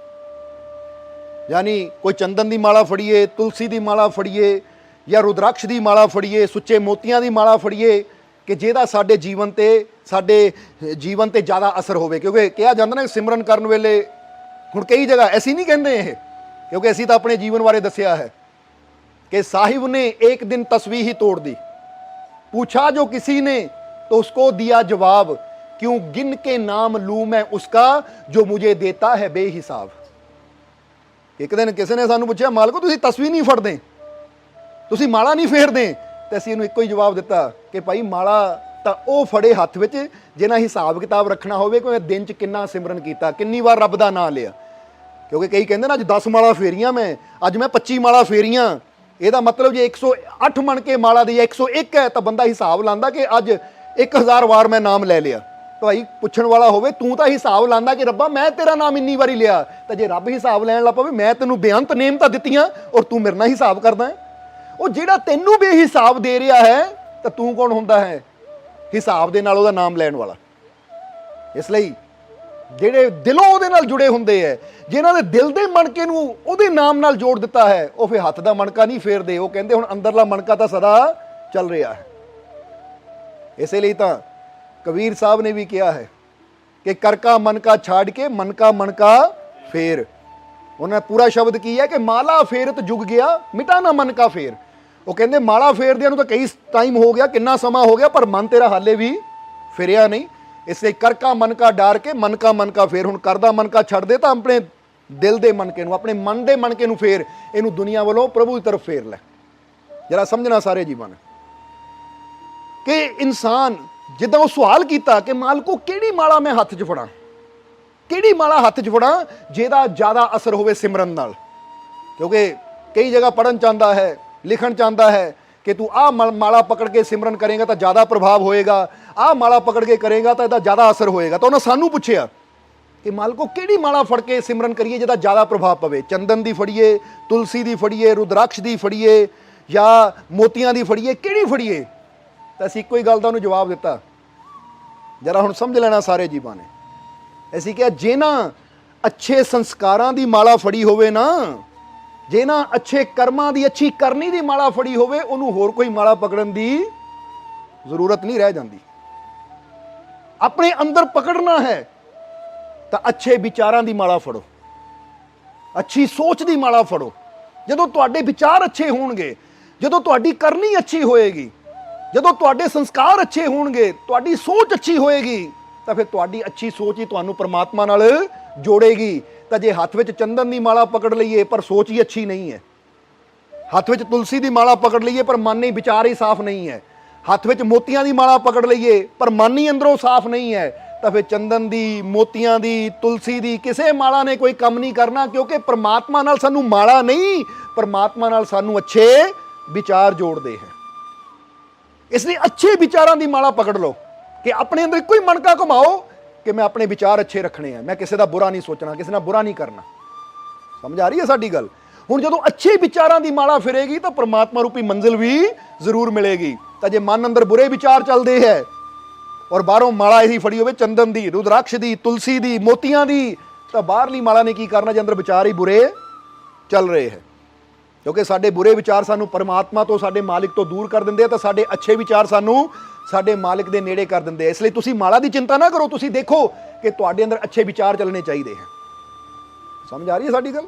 ਯਾਨੀ ਕੋਈ ਚੰਦਨ ਦੀ ਮਾਲਾ ਫੜੀਏ, ਤੁਲਸੀ ਦੀ ਮਾਲਾ ਫੜੀਏ, ਜਾਂ ਰੁਦਰਾਕਸ਼ ਦੀ ਮਾਲਾ ਫੜੀਏ, ਸੁੱਚੇ ਮੋਤੀਆਂ ਦੀ ਮਾਲਾ ਫੜੀਏ, ਕਿ ਜਿਹਦਾ ਸਾਡੇ ਜੀਵਨ ਤੇ ਜ਼ਿਆਦਾ ਅਸਰ ਹੋਵੇ। ਕਿਉਂਕਿ ਕਿਹਾ ਜਾਂਦਾ ਨਾ ਸਿਮਰਨ ਕਰਨ ਵੇਲੇ, ਹੁਣ ਕਈ ਜਗ੍ਹਾ ਅਸੀਂ ਨਹੀਂ ਕਹਿੰਦੇ ਇਹ, ਕਿਉਂਕਿ ਅਸੀਂ ਤਾਂ ਆਪਣੇ ਜੀਵਨ ਬਾਰੇ ਦੱਸਿਆ ਹੈ कि साहिब ने एक दिन तस्वीर ही तोड़ दी, पूछा जो किसी ने तो उसको दिया जवाब, क्यों गिन के नाम लूं मैं उसका जो मुझे देता है बेहिसाब। एक दिन किसी ने सानू पूछा मालको तुसीं तस्वीर नहीं फड़दे, तुसीं माला नहीं फेरदे, तो असीं इहनूं इक्को ही जवाब दिता कि भाई माला तां ओह फड़े हत्थ विच जिन्हां हिसाब किताब रखना होवे कि दिन च किन्ना सिमरन कीता, किन्नी बार रब दा नाम लिया। क्योंकि कई कहंदे ना अज 10 माला फेरियां मैं, अज मैं 25 माला फेरियां, ਇਹਦਾ ਮਤਲਬ ਜੇ 108 ਮਣ ਕੇ ਮਾਲਾ ਦੀ 101 ਹੈ ਤਾਂ ਬੰਦਾ ਹਿਸਾਬ ਲਾਂਦਾ ਕਿ ਅੱਜ 1000 ਵਾਰ ਮੈਂ ਨਾਮ ਲੈ ਲਿਆ। ਭਾਈ ਪੁੱਛਣ ਵਾਲਾ ਹੋਵੇ ਤੂੰ ਤਾਂ ਹਿਸਾਬ ਲਾਂਦਾ ਕਿ ਰੱਬਾ ਮੈਂ ਤੇਰਾ ਨਾਮ ਇੰਨੀ ਵਾਰੀ ਲਿਆ, ਤਾਂ ਜੇ ਰੱਬ ਹਿਸਾਬ ਲੈਣ ਲੱਗ ਪਵੇ ਮੈਂ ਤੈਨੂੰ ਬੇਅੰਤ ਨੇਮਤਾਂ ਦਿੱਤੀਆਂ ਔਰ ਤੂੰ ਮੇਰੇ ਨਾਲ ਹਿਸਾਬ ਕਰਦਾ ਹੈ। ਉਹ ਜਿਹੜਾ ਤੈਨੂੰ ਬੇਹਿਸਾਬ ਦੇ ਰਿਹਾ ਹੈ ਤਾਂ ਤੂੰ ਕੌਣ ਹੁੰਦਾ ਹੈ ਹਿਸਾਬ ਦੇ ਨਾਲ ਉਹਦਾ ਨਾਮ ਲੈਣ ਵਾਲਾ। ਇਸ ਲਈ ਜਿਹੜੇ ਦਿਲੋਂ ਉਹਦੇ ਨਾਲ ਜੁੜੇ ਹੁੰਦੇ ਹੈ, ਜਿਨ੍ਹਾਂ ਦੇ ਦਿਲ ਦੇ ਮਣਕੇ ਨੂੰ ਉਹਦੇ ਨਾਮ ਨਾਲ ਜੋੜ ਦਿੱਤਾ ਹੈ, ਉਹ ਫਿਰ ਹੱਥ ਦਾ ਮਣਕਾ ਨਹੀਂ ਫੇਰਦੇ, ਉਹ ਕਹਿੰਦੇ ਹੁਣ ਅੰਦਰਲਾ ਮਣਕਾ ਤਾਂ ਸਦਾ ਚੱਲ ਰਿਹਾ ਹੈ। ਇਸੇ ਲਈ ਤਾਂ ਕਬੀਰ ਸਾਹਿਬ ਨੇ ਵੀ ਕਿਹਾ ਹੈ ਕਿ ਕਰ ਕਾ ਮਨ ਕਾ ਛਾੜ ਕੇ ਮਨ ਕਾ ਮਣਕਾ ਫੇਰ। ਉਹਨਾਂ ਪੂਰਾ ਸ਼ਬਦ ਕੀ ਹੈ ਕਿ ਮਾਲਾ ਫੇਰਤ ਜੁਗ ਗਿਆ ਮਿਟਾ ਨਾ ਮਨ ਕਾ ਫੇਰ। ਉਹ ਕਹਿੰਦੇ ਮਾਲਾ ਫੇਰਦਿਆਂ ਨੂੰ ਤਾਂ ਕਈ ਟਾਈਮ ਹੋ ਗਿਆ, ਕਿੰਨਾ ਸਮਾਂ ਹੋ ਗਿਆ, ਪਰ ਮਨ ਤੇਰਾ ਹਾਲੇ ਵੀ ਫਿਰਿਆ ਨਹੀਂ। ਇਸ ਲਈ ਕਰ ਕਾ ਮਨ ਕਾ ਡਾਰ ਕੇ ਮਨ ਕਾ ਫੇਰ। ਹੁਣ ਕਰਦਾ ਮਨ ਕਾ ਛੱਡ ਦੇ ਤਾਂ ਆਪਣੇ ਦਿਲ ਦੇ ਮਨਕੇ ਨੂੰ, ਆਪਣੇ ਮਨ ਦੇ ਮਨਕੇ ਨੂੰ ਫੇਰ, ਇਹਨੂੰ ਦੁਨੀਆ ਵੱਲੋਂ ਪ੍ਰਭੂ ਦੀ ਤਰਫ ਫੇਰ ਲੈ। ਜਰਾ ਸਮਝਣਾ ਸਾਰੇ ਜੀਵਾਂ ਨੇ ਕਿ ਇਨਸਾਨ ਜਿੱਦਾਂ ਉਹ ਸਵਾਲ ਕੀਤਾ ਕਿ ਮਾਲਕੋ ਕਿਹੜੀ ਮਾਲਾ ਮੈਂ ਹੱਥ 'ਚ ਫੜਾਂ, ਕਿਹੜੀ ਮਾਲਾ ਹੱਥ 'ਚ ਫੜਾਂ ਜਿਹਦਾ ਜ਼ਿਆਦਾ ਅਸਰ ਹੋਵੇ ਸਿਮਰਨ ਨਾਲ। ਕਿਉਂਕਿ ਕਈ ਜਗ੍ਹਾ ਪੜ੍ਹਨ ਚਾਹੁੰਦਾ ਹੈ, ਲਿਖਣ ਚਾਹੁੰਦਾ ਹੈ कि तू आ माला पकड़ के सिमरन करेगा तो ज़्यादा प्रभाव होएगा, आ माला पकड़ के करेगा तो इसका ज़्यादा असर होएगा। तो उन्होंने सानू पूछया कि मालको किहड़ी माला फड़ के सिमरन करिए जिहदा ज़्यादा प्रभाव पवे, चंदन दी फड़िए, तुलसी दी फड़िए, रुद्राक्ष दी फड़िए या मोतियां दी फड़िए, किहड़ी फड़िए? तो असीं इक्को ही गल दा उहनूं जवाब दिता। जरा हुण समझ लेना सारे जीवां ने, असीं कहा जिन्हां अच्छे संस्कारां दी माला फड़ी होवे ना, जिन्हां अच्छे कर्मां दी अच्छी करनी दी माला फड़ी होवे, उहनूं होर कोई माला पकड़न दी जरूरत नहीं रह जाती। अपने अंदर पकड़ना है तो अच्छे विचारां दी माला फड़ो, अच्छी सोच दी माला फड़ो। जदों तुहाडे विचार अच्छे होणगे, जदों तुहाडी करनी अच्छी होएगी, जदों तुहाडे संस्कार अच्छे होणगे, तुहाडी सोच अच्छी होएगी, ਤਾਂ ਫਿਰ ਤੁਹਾਡੀ ਅੱਛੀ ਸੋਚ ਹੀ ਤੁਹਾਨੂੰ ਪਰਮਾਤਮਾ ਨਾਲ ਜੋੜੇਗੀ। ਤਾਂ ਜੇ ਹੱਥ ਵਿੱਚ ਚੰਦਨ ਦੀ ਮਾਲਾ ਪਕੜ ਲਈਏ ਪਰ ਸੋਚ ਹੀ ਅੱਛੀ ਨਹੀਂ ਹੈ, ਹੱਥ ਵਿੱਚ ਤੁਲਸੀ ਦੀ ਮਾਲਾ ਪਕੜ ਲਈਏ ਪਰ ਮਨ ਨਹੀਂ, ਵਿਚਾਰ ਹੀ ਸਾਫ਼ ਨਹੀਂ ਹੈ, ਹੱਥ ਵਿੱਚ ਮੋਤੀਆਂ ਦੀ ਮਾਲਾ ਪਕੜ ਲਈਏ ਪਰ ਮਨ ਹੀ ਅੰਦਰੋਂ ਸਾਫ਼ ਨਹੀਂ ਹੈ, ਤਾਂ ਫਿਰ ਚੰਦਨ ਦੀ, ਮੋਤੀਆਂ ਦੀ, ਤੁਲਸੀ ਦੀ ਕਿਸੇ ਮਾਲਾ ਨੇ ਕੋਈ ਕੰਮ ਨਹੀਂ ਕਰਨਾ। ਕਿਉਂਕਿ ਪਰਮਾਤਮਾ ਨਾਲ ਸਾਨੂੰ ਮਾਲਾ ਨਹੀਂ, ਪਰਮਾਤਮਾ ਨਾਲ ਸਾਨੂੰ ਅੱਛੇ ਵਿਚਾਰ ਜੋੜਦੇ ਹੈ। ਇਸ ਲਈ ਅੱਛੇ ਵਿਚਾਰਾਂ ਦੀ ਮਾਲਾ ਪਕੜ ਲਓ ਕਿ ਆਪਣੇ ਅੰਦਰ ਇੱਕੋ ਹੀ ਮਨਕਾ ਘੁਮਾਓ ਕਿ ਮੈਂ ਆਪਣੇ ਵਿਚਾਰ ਅੱਛੇ ਰੱਖਣੇ ਆ, ਮੈਂ ਕਿਸੇ ਦਾ ਬੁਰਾ ਨਹੀਂ ਸੋਚਣਾ, ਕਿਸੇ ਨਾਲ ਬੁਰਾ ਨਹੀਂ ਕਰਨਾ। ਸਮਝ ਆ ਰਹੀ ਹੈ ਸਾਡੀ ਗੱਲ? ਹੁਣ ਜਦੋਂ ਅੱਛੇ ਵਿਚਾਰਾਂ ਦੀ ਮਾਲਾ ਫਿਰੇਗੀ ਤਾਂ ਪਰਮਾਤਮਾ ਰੂਪੀ ਮੰਜ਼ਿਲ ਵੀ ਜ਼ਰੂਰ ਮਿਲੇਗੀ। ਤਾਂ ਜੇ ਮਨ ਅੰਦਰ ਬੁਰੇ ਵਿਚਾਰ ਚੱਲਦੇ ਹੈ ਔਰ ਬਾਹਰੋਂ ਮਾਲਾ ਇਹੀ ਫੜੀ ਹੋਵੇ ਚੰਦਨ ਦੀ, ਰੁਦਰਾਕਸ਼ ਦੀ, ਤੁਲਸੀ ਦੀ, ਮੋਤੀਆਂ ਦੀ, ਤਾਂ ਬਾਹਰਲੀ ਮਾਲਾ ਨੇ ਕੀ ਕਰਨਾ ਜੇ ਅੰਦਰ ਵਿਚਾਰ ਹੀ ਬੁਰੇ ਚੱਲ ਰਹੇ ਹੈ। ਕਿਉਂਕਿ ਸਾਡੇ ਬੁਰੇ ਵਿਚਾਰ ਸਾਨੂੰ ਪਰਮਾਤਮਾ ਤੋਂ, ਸਾਡੇ ਮਾਲਿਕ ਤੋਂ ਦੂਰ ਕਰ ਦਿੰਦੇ ਆ, ਤਾਂ ਸਾਡੇ ਅੱਛੇ ਵਿਚਾਰ ਸਾਨੂੰ ਸਾਡੇ ਮਾਲਿਕ ਦੇ ਨੇੜੇ ਕਰ ਦਿੰਦੇ ਆ। ਇਸ ਲਈ ਤੁਸੀਂ ਮਾਲਾ ਦੀ ਚਿੰਤਾ ਨਾ ਕਰੋ, ਤੁਸੀਂ ਦੇਖੋ ਕਿ ਤੁਹਾਡੇ ਅੰਦਰ ਅੱਛੇ ਵਿਚਾਰ ਚੱਲਣੇ ਚਾਹੀਦੇ ਹੈ। ਸਮਝ ਆ ਰਹੀ ਹੈ ਸਾਡੀ ਗੱਲ?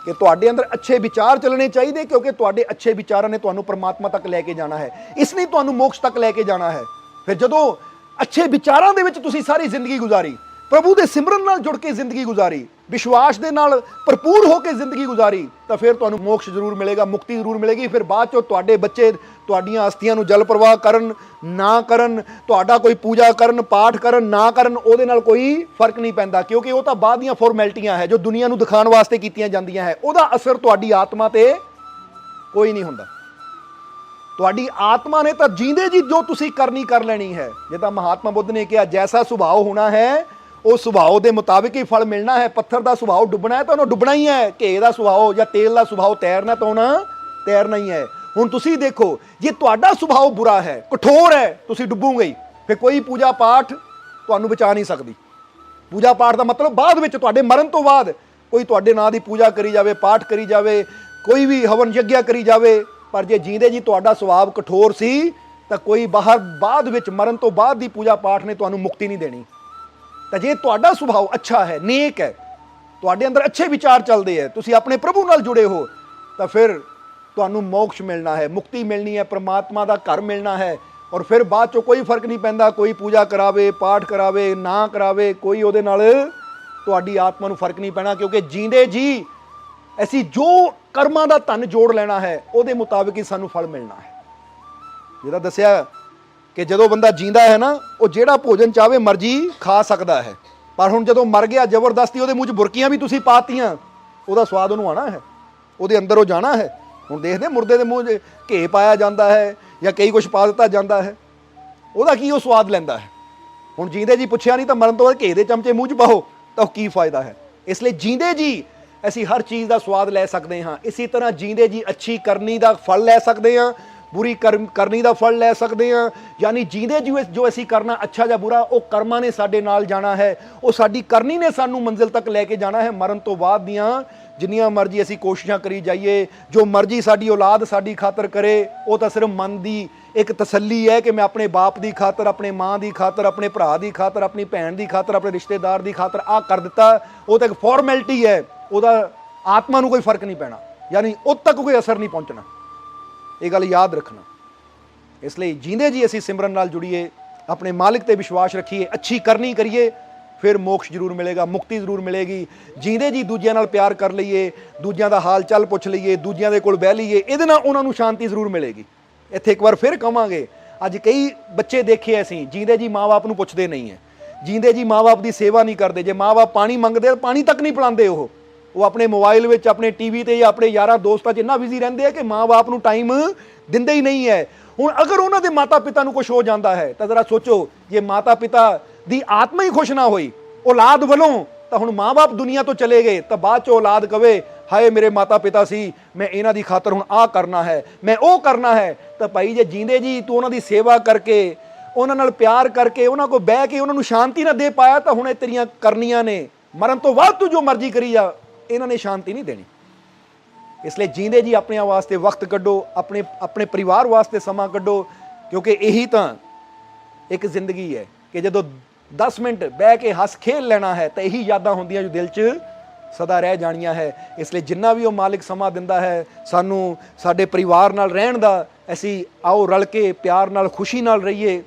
ਕਿ ਤੁਹਾਡੇ ਅੰਦਰ ਅੱਛੇ ਵਿਚਾਰ ਚੱਲਣੇ ਚਾਹੀਦੇ, ਕਿਉਂਕਿ ਤੁਹਾਡੇ ਅੱਛੇ ਵਿਚਾਰਾਂ ਨੇ ਤੁਹਾਨੂੰ ਪਰਮਾਤਮਾ ਤੱਕ ਲੈ ਕੇ ਜਾਣਾ ਹੈ, ਇਸ ਲਈ ਤੁਹਾਨੂੰ ਮੋਕਸ਼ ਤੱਕ ਲੈ ਕੇ ਜਾਣਾ ਹੈ। ਫਿਰ ਜਦੋਂ ਅੱਛੇ ਵਿਚਾਰਾਂ ਦੇ ਵਿੱਚ ਤੁਸੀਂ ਸਾਰੀ ਜ਼ਿੰਦਗੀ ਗੁਜ਼ਾਰੀ, ਪ੍ਰਭੂ ਦੇ ਸਿਮਰਨ ਨਾਲ ਜੁੜ ਕੇ ਜ਼ਿੰਦਗੀ ਗੁਜ਼ਾਰੀ, ਵਿਸ਼ਵਾਸ ਦੇ ਨਾਲ ਭਰਪੂਰ ਹੋ ਕੇ ਜ਼ਿੰਦਗੀ ਗੁਜ਼ਾਰੀ, ਤਾਂ ਫਿਰ ਤੁਹਾਨੂੰ ਮੋਕਸ਼ ਜ਼ਰੂਰ ਮਿਲੇਗਾ, ਮੁਕਤੀ ਜ਼ਰੂਰ ਮਿਲੇਗੀ। ਫਿਰ ਬਾਅਦ ਚੋਂ ਤੁਹਾਡੇ ਬੱਚੇ ਤੁਹਾਡੀਆਂ ਅਸਥੀਆਂ ਨੂੰ ਜਲ ਪ੍ਰਵਾਹ ਕਰਨ ਨਾ ਕਰਨ, ਤੁਹਾਡਾ ਕੋਈ ਪੂਜਾ ਕਰਨ, ਪਾਠ ਕਰਨ ਨਾ ਕਰਨ, ਉਹਦੇ ਨਾਲ ਕੋਈ ਫਰਕ ਨਹੀਂ ਪੈਂਦਾ। ਕਿਉਂਕਿ ਉਹ ਤਾਂ ਬਾਅਦ ਦੀਆਂ ਫਾਰਮੈਲਿਟੀਆਂ ਹੈ ਜੋ ਦੁਨੀਆ ਨੂੰ ਦਿਖਾਉਣ ਵਾਸਤੇ ਕੀਤੀਆਂ ਜਾਂਦੀਆਂ ਹੈ। ਉਹਦਾ ਅਸਰ ਤੁਹਾਡੀ ਆਤਮਾ ਤੇ ਕੋਈ ਨਹੀਂ ਹੁੰਦਾ। ਤੁਹਾਡੀ ਆਤਮਾ ਨੇ ਤਾਂ ਜੀਂਦੇ ਜੀ ਜੋ ਤੁਸੀਂ ਕਰਨੀ ਕਰ ਲੈਣੀ ਹੈ। ਜੇ ਤਾਂ ਮਹਾਤਮਾ ਬੁੱਧ ਨੇ ਕਿਹਾ ਜੈਸਾ ਸੁਭਾਅ ਹੋਣਾ ਹੈ ਉਹ ਸੁਭਾਅ ਦੇ ਮੁਤਾਬਿਕ ਹੀ ਫਲ ਮਿਲਣਾ ਹੈ। ਪੱਥਰ ਦਾ ਸੁਭਾਅ ਡੁੱਬਣਾ ਹੈ ਤਾਂ ਉਹਨੂੰ ਡੁੱਬਣਾ ਹੀ ਹੈ। ਘੇ ਦਾ ਸੁਭਾਅ ਜਾਂ ਤੇਲ ਦਾ ਸੁਭਾਅ ਤੈਰਨਾ ਤਾਂ ਉਹਨੂੰ ਤੈਰਨਾ ਹੀ ਹੈ। ਹੁਣ ਤੁਸੀਂ ਦੇਖੋ, ਜੇ ਤੁਹਾਡਾ ਸੁਭਾਅ ਬੁਰਾ ਹੈ, ਕਠੋਰ ਹੈ, ਤੁਸੀਂ ਡੁੱਬੋਗੇ ਹੀ। ਫਿਰ ਕੋਈ ਪੂਜਾ ਪਾਠ ਤੁਹਾਨੂੰ ਬਚਾ ਨਹੀਂ ਸਕਦੀ। ਪੂਜਾ ਪਾਠ ਦਾ ਮਤਲਬ ਬਾਅਦ ਵਿੱਚ ਤੁਹਾਡੇ ਮਰਨ ਤੋਂ ਬਾਅਦ ਕੋਈ ਤੁਹਾਡੇ ਨਾਂ ਦੀ ਪੂਜਾ ਕਰੀ ਜਾਵੇ, ਪਾਠ ਕਰੀ ਜਾਵੇ, ਕੋਈ ਵੀ ਹਵਨ ਯੱਗਿਆ ਕਰੀ ਜਾਵੇ, ਪਰ ਜੇ ਜੀਂਦੇ ਜੀ ਤੁਹਾਡਾ ਸੁਭਾਅ ਕਠੋਰ ਸੀ ਤਾਂ ਕੋਈ ਬਾਅਦ ਵਿੱਚ ਮਰਨ ਤੋਂ ਬਾਅਦ ਦੀ ਪੂਜਾ ਪਾਠ ਨੇ ਤੁਹਾਨੂੰ ਮੁਕਤੀ ਨਹੀਂ ਦੇਣੀ। ਤਾਂ ਜੇ ਤੁਹਾਡਾ ਸੁਭਾਅ ਅੱਛਾ ਹੈ, ਨੇਕ ਹੈ, ਤੁਹਾਡੇ ਅੰਦਰ ਅੱਛੇ ਵਿਚਾਰ ਚੱਲਦੇ ਹੈ, ਤੁਸੀਂ ਆਪਣੇ ਪ੍ਰਭੂ ਨਾਲ ਜੁੜੇ ਹੋ, ਤਾਂ ਫਿਰ ਤੁਹਾਨੂੰ ਮੋਕਸ਼ ਮਿਲਣਾ ਹੈ, ਮੁਕਤੀ ਮਿਲਣੀ ਹੈ, ਪਰਮਾਤਮਾ ਦਾ ਘਰ ਮਿਲਣਾ ਹੈ। ਔਰ ਫਿਰ ਬਾਅਦ ਚੋਂ ਕੋਈ ਫਰਕ ਨਹੀਂ ਪੈਂਦਾ, ਕੋਈ ਪੂਜਾ ਕਰਾਵੇ, ਪਾਠ ਕਰਾਵੇ ਨਾ ਕਰਾਵੇ, ਕੋਈ ਉਹਦੇ ਨਾਲ ਤੁਹਾਡੀ ਆਤਮਾ ਨੂੰ ਫਰਕ ਨਹੀਂ ਪੈਣਾ। ਕਿਉਂਕਿ ਜੀਂਦੇ ਜੀ ਅਸੀਂ ਜੋ ਕਰਮਾਂ ਦਾ ਧਨ ਜੋੜ ਲੈਣਾ ਹੈ ਉਹਦੇ ਮੁਤਾਬਿਕ ਹੀ ਸਾਨੂੰ ਫਲ ਮਿਲਣਾ ਹੈ। ਜਿਹਦਾ ਦੱਸਿਆ ਕਿ ਜਦੋਂ ਬੰਦਾ ਜੀਂਦਾ ਹੈ ਨਾ, ਉਹ ਜਿਹੜਾ ਭੋਜਨ ਚਾਹਵੇ ਮਰਜ਼ੀ ਖਾ ਸਕਦਾ ਹੈ, ਪਰ ਹੁਣ ਜਦੋਂ ਮਰ ਗਿਆ ਜ਼ਬਰਦਸਤੀ ਉਹਦੇ ਮੂੰਹ 'ਚ ਬੁਰਕੀਆਂ ਵੀ ਤੁਸੀਂ ਪਾਤੀਆਂ, ਉਹਦਾ ਸਵਾਦ ਉਹਨੂੰ ਆਣਾ ਹੈ, ਉਹਦੇ ਅੰਦਰ ਉਹ ਜਾਣਾ ਹੈ। ਹੁਣ ਦੇਖਦੇ ਮੁਰਦੇ ਦੇ ਮੂੰਹ 'ਚ ਘੇ ਪਾਇਆ ਜਾਂਦਾ ਹੈ ਜਾਂ ਕਈ ਕੁਛ ਪਾ ਦਿੱਤਾ ਜਾਂਦਾ ਹੈ, ਉਹਦਾ ਕੀ ਉਹ ਸਵਾਦ ਲੈਂਦਾ ਹੈ। ਹੁਣ ਜੀਂਦੇ ਜੀ ਪੁੱਛਿਆ ਨਹੀਂ ਤਾਂ ਮਰਨ ਤੋਂ ਬਾਅਦ ਘੇ ਦੇ ਚਮਚੇ ਮੂੰਹ 'ਚ ਪਾਓ ਤਾਂ ਕੀ ਫਾਇਦਾ ਹੈ। ਇਸ ਲਈ ਜੀਂਦੇ ਜੀ ਅਸੀਂ ਹਰ ਚੀਜ਼ ਦਾ ਸਵਾਦ ਲੈ ਸਕਦੇ ਹਾਂ। ਇਸੇ ਤਰ੍ਹਾਂ ਜੀਂਦੇ ਜੀ ਅੱਛੀ ਕਰਨੀ ਦਾ ਫਲ ਲੈ ਸਕਦੇ ਹਾਂ, ਬੁਰੀ ਕਰਨੀ ਦਾ ਫਲ ਲੈ ਸਕਦੇ ਹਾਂ। ਯਾਨੀ ਜੀਂਦੇ ਜੀ ਜੋ ਅਸੀਂ ਕਰਨਾ ਅੱਛਾ ਜਾਂ ਬੁਰਾ, ਉਹ ਕਰਮਾਂ ਨੇ ਸਾਡੇ ਨਾਲ ਜਾਣਾ ਹੈ, ਉਹ ਸਾਡੀ ਕਰਨੀ ਨੇ ਸਾਨੂੰ ਮੰਜ਼ਿਲ ਤੱਕ ਲੈ ਕੇ ਜਾਣਾ ਹੈ। ਮਰਨ ਤੋਂ ਬਾਅਦ ਦੀਆਂ ਜਿੰਨੀਆਂ ਮਰਜ਼ੀ ਅਸੀਂ ਕੋਸ਼ਿਸ਼ਾਂ ਕਰੀ ਜਾਈਏ, ਜੋ ਮਰਜ਼ੀ ਸਾਡੀ ਔਲਾਦ ਸਾਡੀ ਖਾਤਰ ਕਰੇ, ਉਹ ਤਾਂ ਸਿਰਫ ਮਨ ਦੀ ਇੱਕ ਤਸੱਲੀ ਹੈ ਕਿ ਮੈਂ ਆਪਣੇ ਬਾਪ ਦੀ ਖਾਤਰ, ਆਪਣੇ ਮਾਂ ਦੀ ਖਾਤਰ, ਆਪਣੇ ਭਰਾ ਦੀ ਖਾਤਰ, ਆਪਣੀ ਭੈਣ ਦੀ ਖਾਤਰ, ਆਪਣੇ ਰਿਸ਼ਤੇਦਾਰ ਦੀ ਖਾਤਰ ਆਹ ਕਰ ਦਿੱਤਾ। ਉਹ ਤਾਂ ਇੱਕ ਫਾਰਮੈਲਿਟੀ ਹੈ, ਉਹਦਾ ਆਤਮਾ ਨੂੰ ਕੋਈ ਫਰਕ ਨਹੀਂ ਪੈਣਾ, ਯਾਨੀ ਉਦ ਤੱਕ ਕੋਈ ਅਸਰ ਨਹੀਂ ਪਹੁੰਚਣਾ। ਇਹ ਗੱਲ ਯਾਦ ਰੱਖਣਾ। ਇਸ ਲਈ ਜੀਂਦੇ ਜੀ ਅਸੀਂ ਸਿਮਰਨ ਨਾਲ ਜੁੜੀਏ, ਆਪਣੇ ਮਾਲਿਕ ਤੇ ਵਿਸ਼ਵਾਸ ਰੱਖੀਏ, ਅੱਛੀ ਕਰਨੀ ਕਰੀਏ, ਫਿਰ ਮੋਕਸ਼ ਜ਼ਰੂਰ ਮਿਲੇਗਾ, ਮੁਕਤੀ ਜ਼ਰੂਰ ਮਿਲੇਗੀ। ਜੀਂਦੇ ਜੀ ਦੂਜਿਆਂ ਨਾਲ ਪਿਆਰ ਕਰ ਲਈਏ, ਦੂਜਿਆਂ ਦਾ ਹਾਲ ਚਾਲ ਪੁੱਛ ਲਈਏ, ਦੂਜਿਆਂ ਦੇ ਕੋਲ ਬਹਿ ਲਈਏ, ਇਹਦੇ ਨਾਲ ਉਹਨਾਂ ਨੂੰ ਸ਼ਾਂਤੀ ਜ਼ਰੂਰ ਮਿਲੇਗੀ। ਇੱਥੇ ਇੱਕ ਵਾਰ ਫਿਰ ਕਹਾਂਗੇ, ਅੱਜ ਕਈ ਬੱਚੇ ਦੇਖੇ ਅਸੀਂ ਜੀਂਦੇ ਜੀ ਮਾਂ-ਬਾਪ ਨੂੰ ਪੁੱਛਦੇ ਨਹੀਂ ਹੈ, ਜੀਂਦੇ ਜੀ ਮਾਂ-ਬਾਪ ਦੀ ਸੇਵਾ ਨਹੀਂ ਕਰਦੇ। ਜੇ ਮਾਂ-ਬਾਪ ਪਾਣੀ ਮੰਗਦੇ ਪਾਣੀ ਤੱਕ ਨਹੀਂ ਪਿਲਾਉਂਦੇ, ਉਹ ਆਪਣੇ ਮੋਬਾਈਲ ਵਿੱਚ, ਆਪਣੇ ਟੀਵੀ ਤੇ ਜਾਂ ਆਪਣੇ ਯਾਰਾਂ ਦੋਸਤਾਂ 'ਚ ਇੰਨਾ ਬਿਜ਼ੀ ਰਹਿੰਦੇ ਆ ਕਿ ਮਾਂ-ਬਾਪ ਨੂੰ ਟਾਈਮ ਦਿੰਦੇ ਹੀ ਨਹੀਂ ਹੈ। ਹੁਣ ਅਗਰ ਉਹਨਾਂ ਦੇ ਮਾਤਾ ਪਿਤਾ ਨੂੰ ਕੁਝ ਹੋ ਜਾਂਦਾ ਹੈ ਤਾਂ ਜ਼ਰਾ ਸੋਚੋ, ਜੇ ਮਾਤਾ ਪਿਤਾ ਦੀ ਆਤਮਾ ਹੀ ਖੁਸ਼ ਨਾ ਹੋਈ ਔਲਾਦ ਵੱਲੋਂ, ਤਾਂ ਹੁਣ ਮਾਂ-ਬਾਪ ਦੁਨੀਆ ਤੋਂ ਚਲੇ ਗਏ ਤਾਂ ਬਾਅਦ 'ਚ ਔਲਾਦ ਕਵੇ ਹਾਏ ਮੇਰੇ ਮਾਤਾ ਪਿਤਾ ਸੀ, ਮੈਂ ਇਹਨਾਂ ਦੀ ਖਾਤਰ ਹੁਣ ਆਹ ਕਰਨਾ ਹੈ, ਮੈਂ ਉਹ ਕਰਨਾ ਹੈ। ਤਾਂ ਭਾਈ ਜੇ ਜੀਂਦੇ ਜੀ ਤੂੰ ਉਹਨਾਂ ਦੀ ਸੇਵਾ ਕਰਕੇ, ਉਹਨਾਂ ਨਾਲ ਪਿਆਰ ਕਰਕੇ, ਉਹਨਾਂ ਕੋਲ ਬਹਿ ਕੇ ਉਹਨਾਂ ਨੂੰ ਸ਼ਾਂਤੀ ਨਾ ਦੇ ਪਾਇਆ, ਤਾਂ ਹੁਣ ਇਹ ਤੇਰੀਆਂ ਕਰਨੀਆਂ ਨੇ, ਮਰਨ ਤੋਂ ਬਾਅਦ ਤੂੰ ਜੋ ਮਰਜ਼ੀ ਕਰੀ ਜਾ, ਇਹਨਾਂ ਨੇ ਸ਼ਾਂਤੀ ਨਹੀਂ ਦੇਣੀ। ਇਸ ਲਈ ਜੀਂਦੇ ਜੀ ਆਪਣਿਆਂ ਵਾਸਤੇ ਵਕਤ ਕੱਢੋ, ਆਪਣੇ ਪਰਿਵਾਰ ਵਾਸਤੇ ਸਮਾਂ ਕੱਢੋ, ਕਿਉਂਕਿ ਇਹੀ ਤਾਂ ਇੱਕ ਜ਼ਿੰਦਗੀ ਹੈ ਕਿ ਜਦੋਂ 10 ਮਿੰਟ ਬਹਿ ਕੇ ਹੱਸ ਖੇਲ ਲੈਣਾ ਹੈ ਤਾਂ ਇਹੀ ਯਾਦਾਂ ਹੁੰਦੀਆਂ ਜੋ ਦਿਲ 'ਚ ਸਦਾ ਰਹਿ ਜਾਣੀਆਂ ਹੈ। ਇਸ ਲਈ ਜਿੰਨਾ ਵੀ ਉਹ ਮਾਲਿਕ ਸਮਾਂ ਦਿੰਦਾ ਹੈ ਸਾਨੂੰ ਸਾਡੇ ਪਰਿਵਾਰ ਨਾਲ ਰਹਿਣ ਦਾ, ਅਸੀਂ ਆਓ ਰਲ ਕੇ ਪਿਆਰ ਨਾਲ, ਖੁਸ਼ੀ ਨਾਲ ਰਹੀਏ,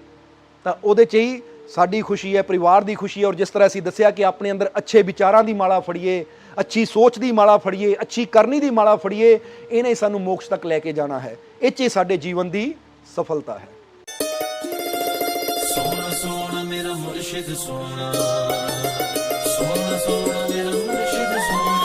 ਤਾਂ ਉਹਦੇ 'ਚ ਹੀ ਸਾਡੀ ਖੁਸ਼ੀ ਹੈ, ਪਰਿਵਾਰ ਦੀ ਖੁਸ਼ੀ ਹੈ। ਔਰ ਜਿਸ ਤਰ੍ਹਾਂ ਅਸੀਂ ਦੱਸਿਆ ਕਿ ਆਪਣੇ ਅੰਦਰ ਅੱਛੇ ਵਿਚਾਰਾਂ ਦੀ ਮਾਲਾ ਫੜੀਏ, ਅੱਛੀ ਸੋਚ ਦੀ ਮਾਲਾ ਫੜੀਏ, ਅੱਛੀ ਕਰਨੀ ਦੀ ਮਾਲਾ ਫੜੀਏ, ਇਹਨੇ ਸਾਨੂੰ ਮੋਕਸ਼ ਤੱਕ ਲੈ ਕੇ ਜਾਣਾ ਹੈ। ਇਹ 'ਚ ਸਾਡੇ ਜੀਵਨ ਦੀ ਸਫਲਤਾ ਹੈ। ਸੋਹਣਾ ਸੋਹਣਾ ਮੇਰਾ ਮੁਰਸ਼ਿਦ ਸੋਹਣਾ, ਸੋਹਣਾ ਸੋਹਣਾ ਮੇਰਾ ਮੁਰਸ਼ਿਦ ਸੋਹਣਾ।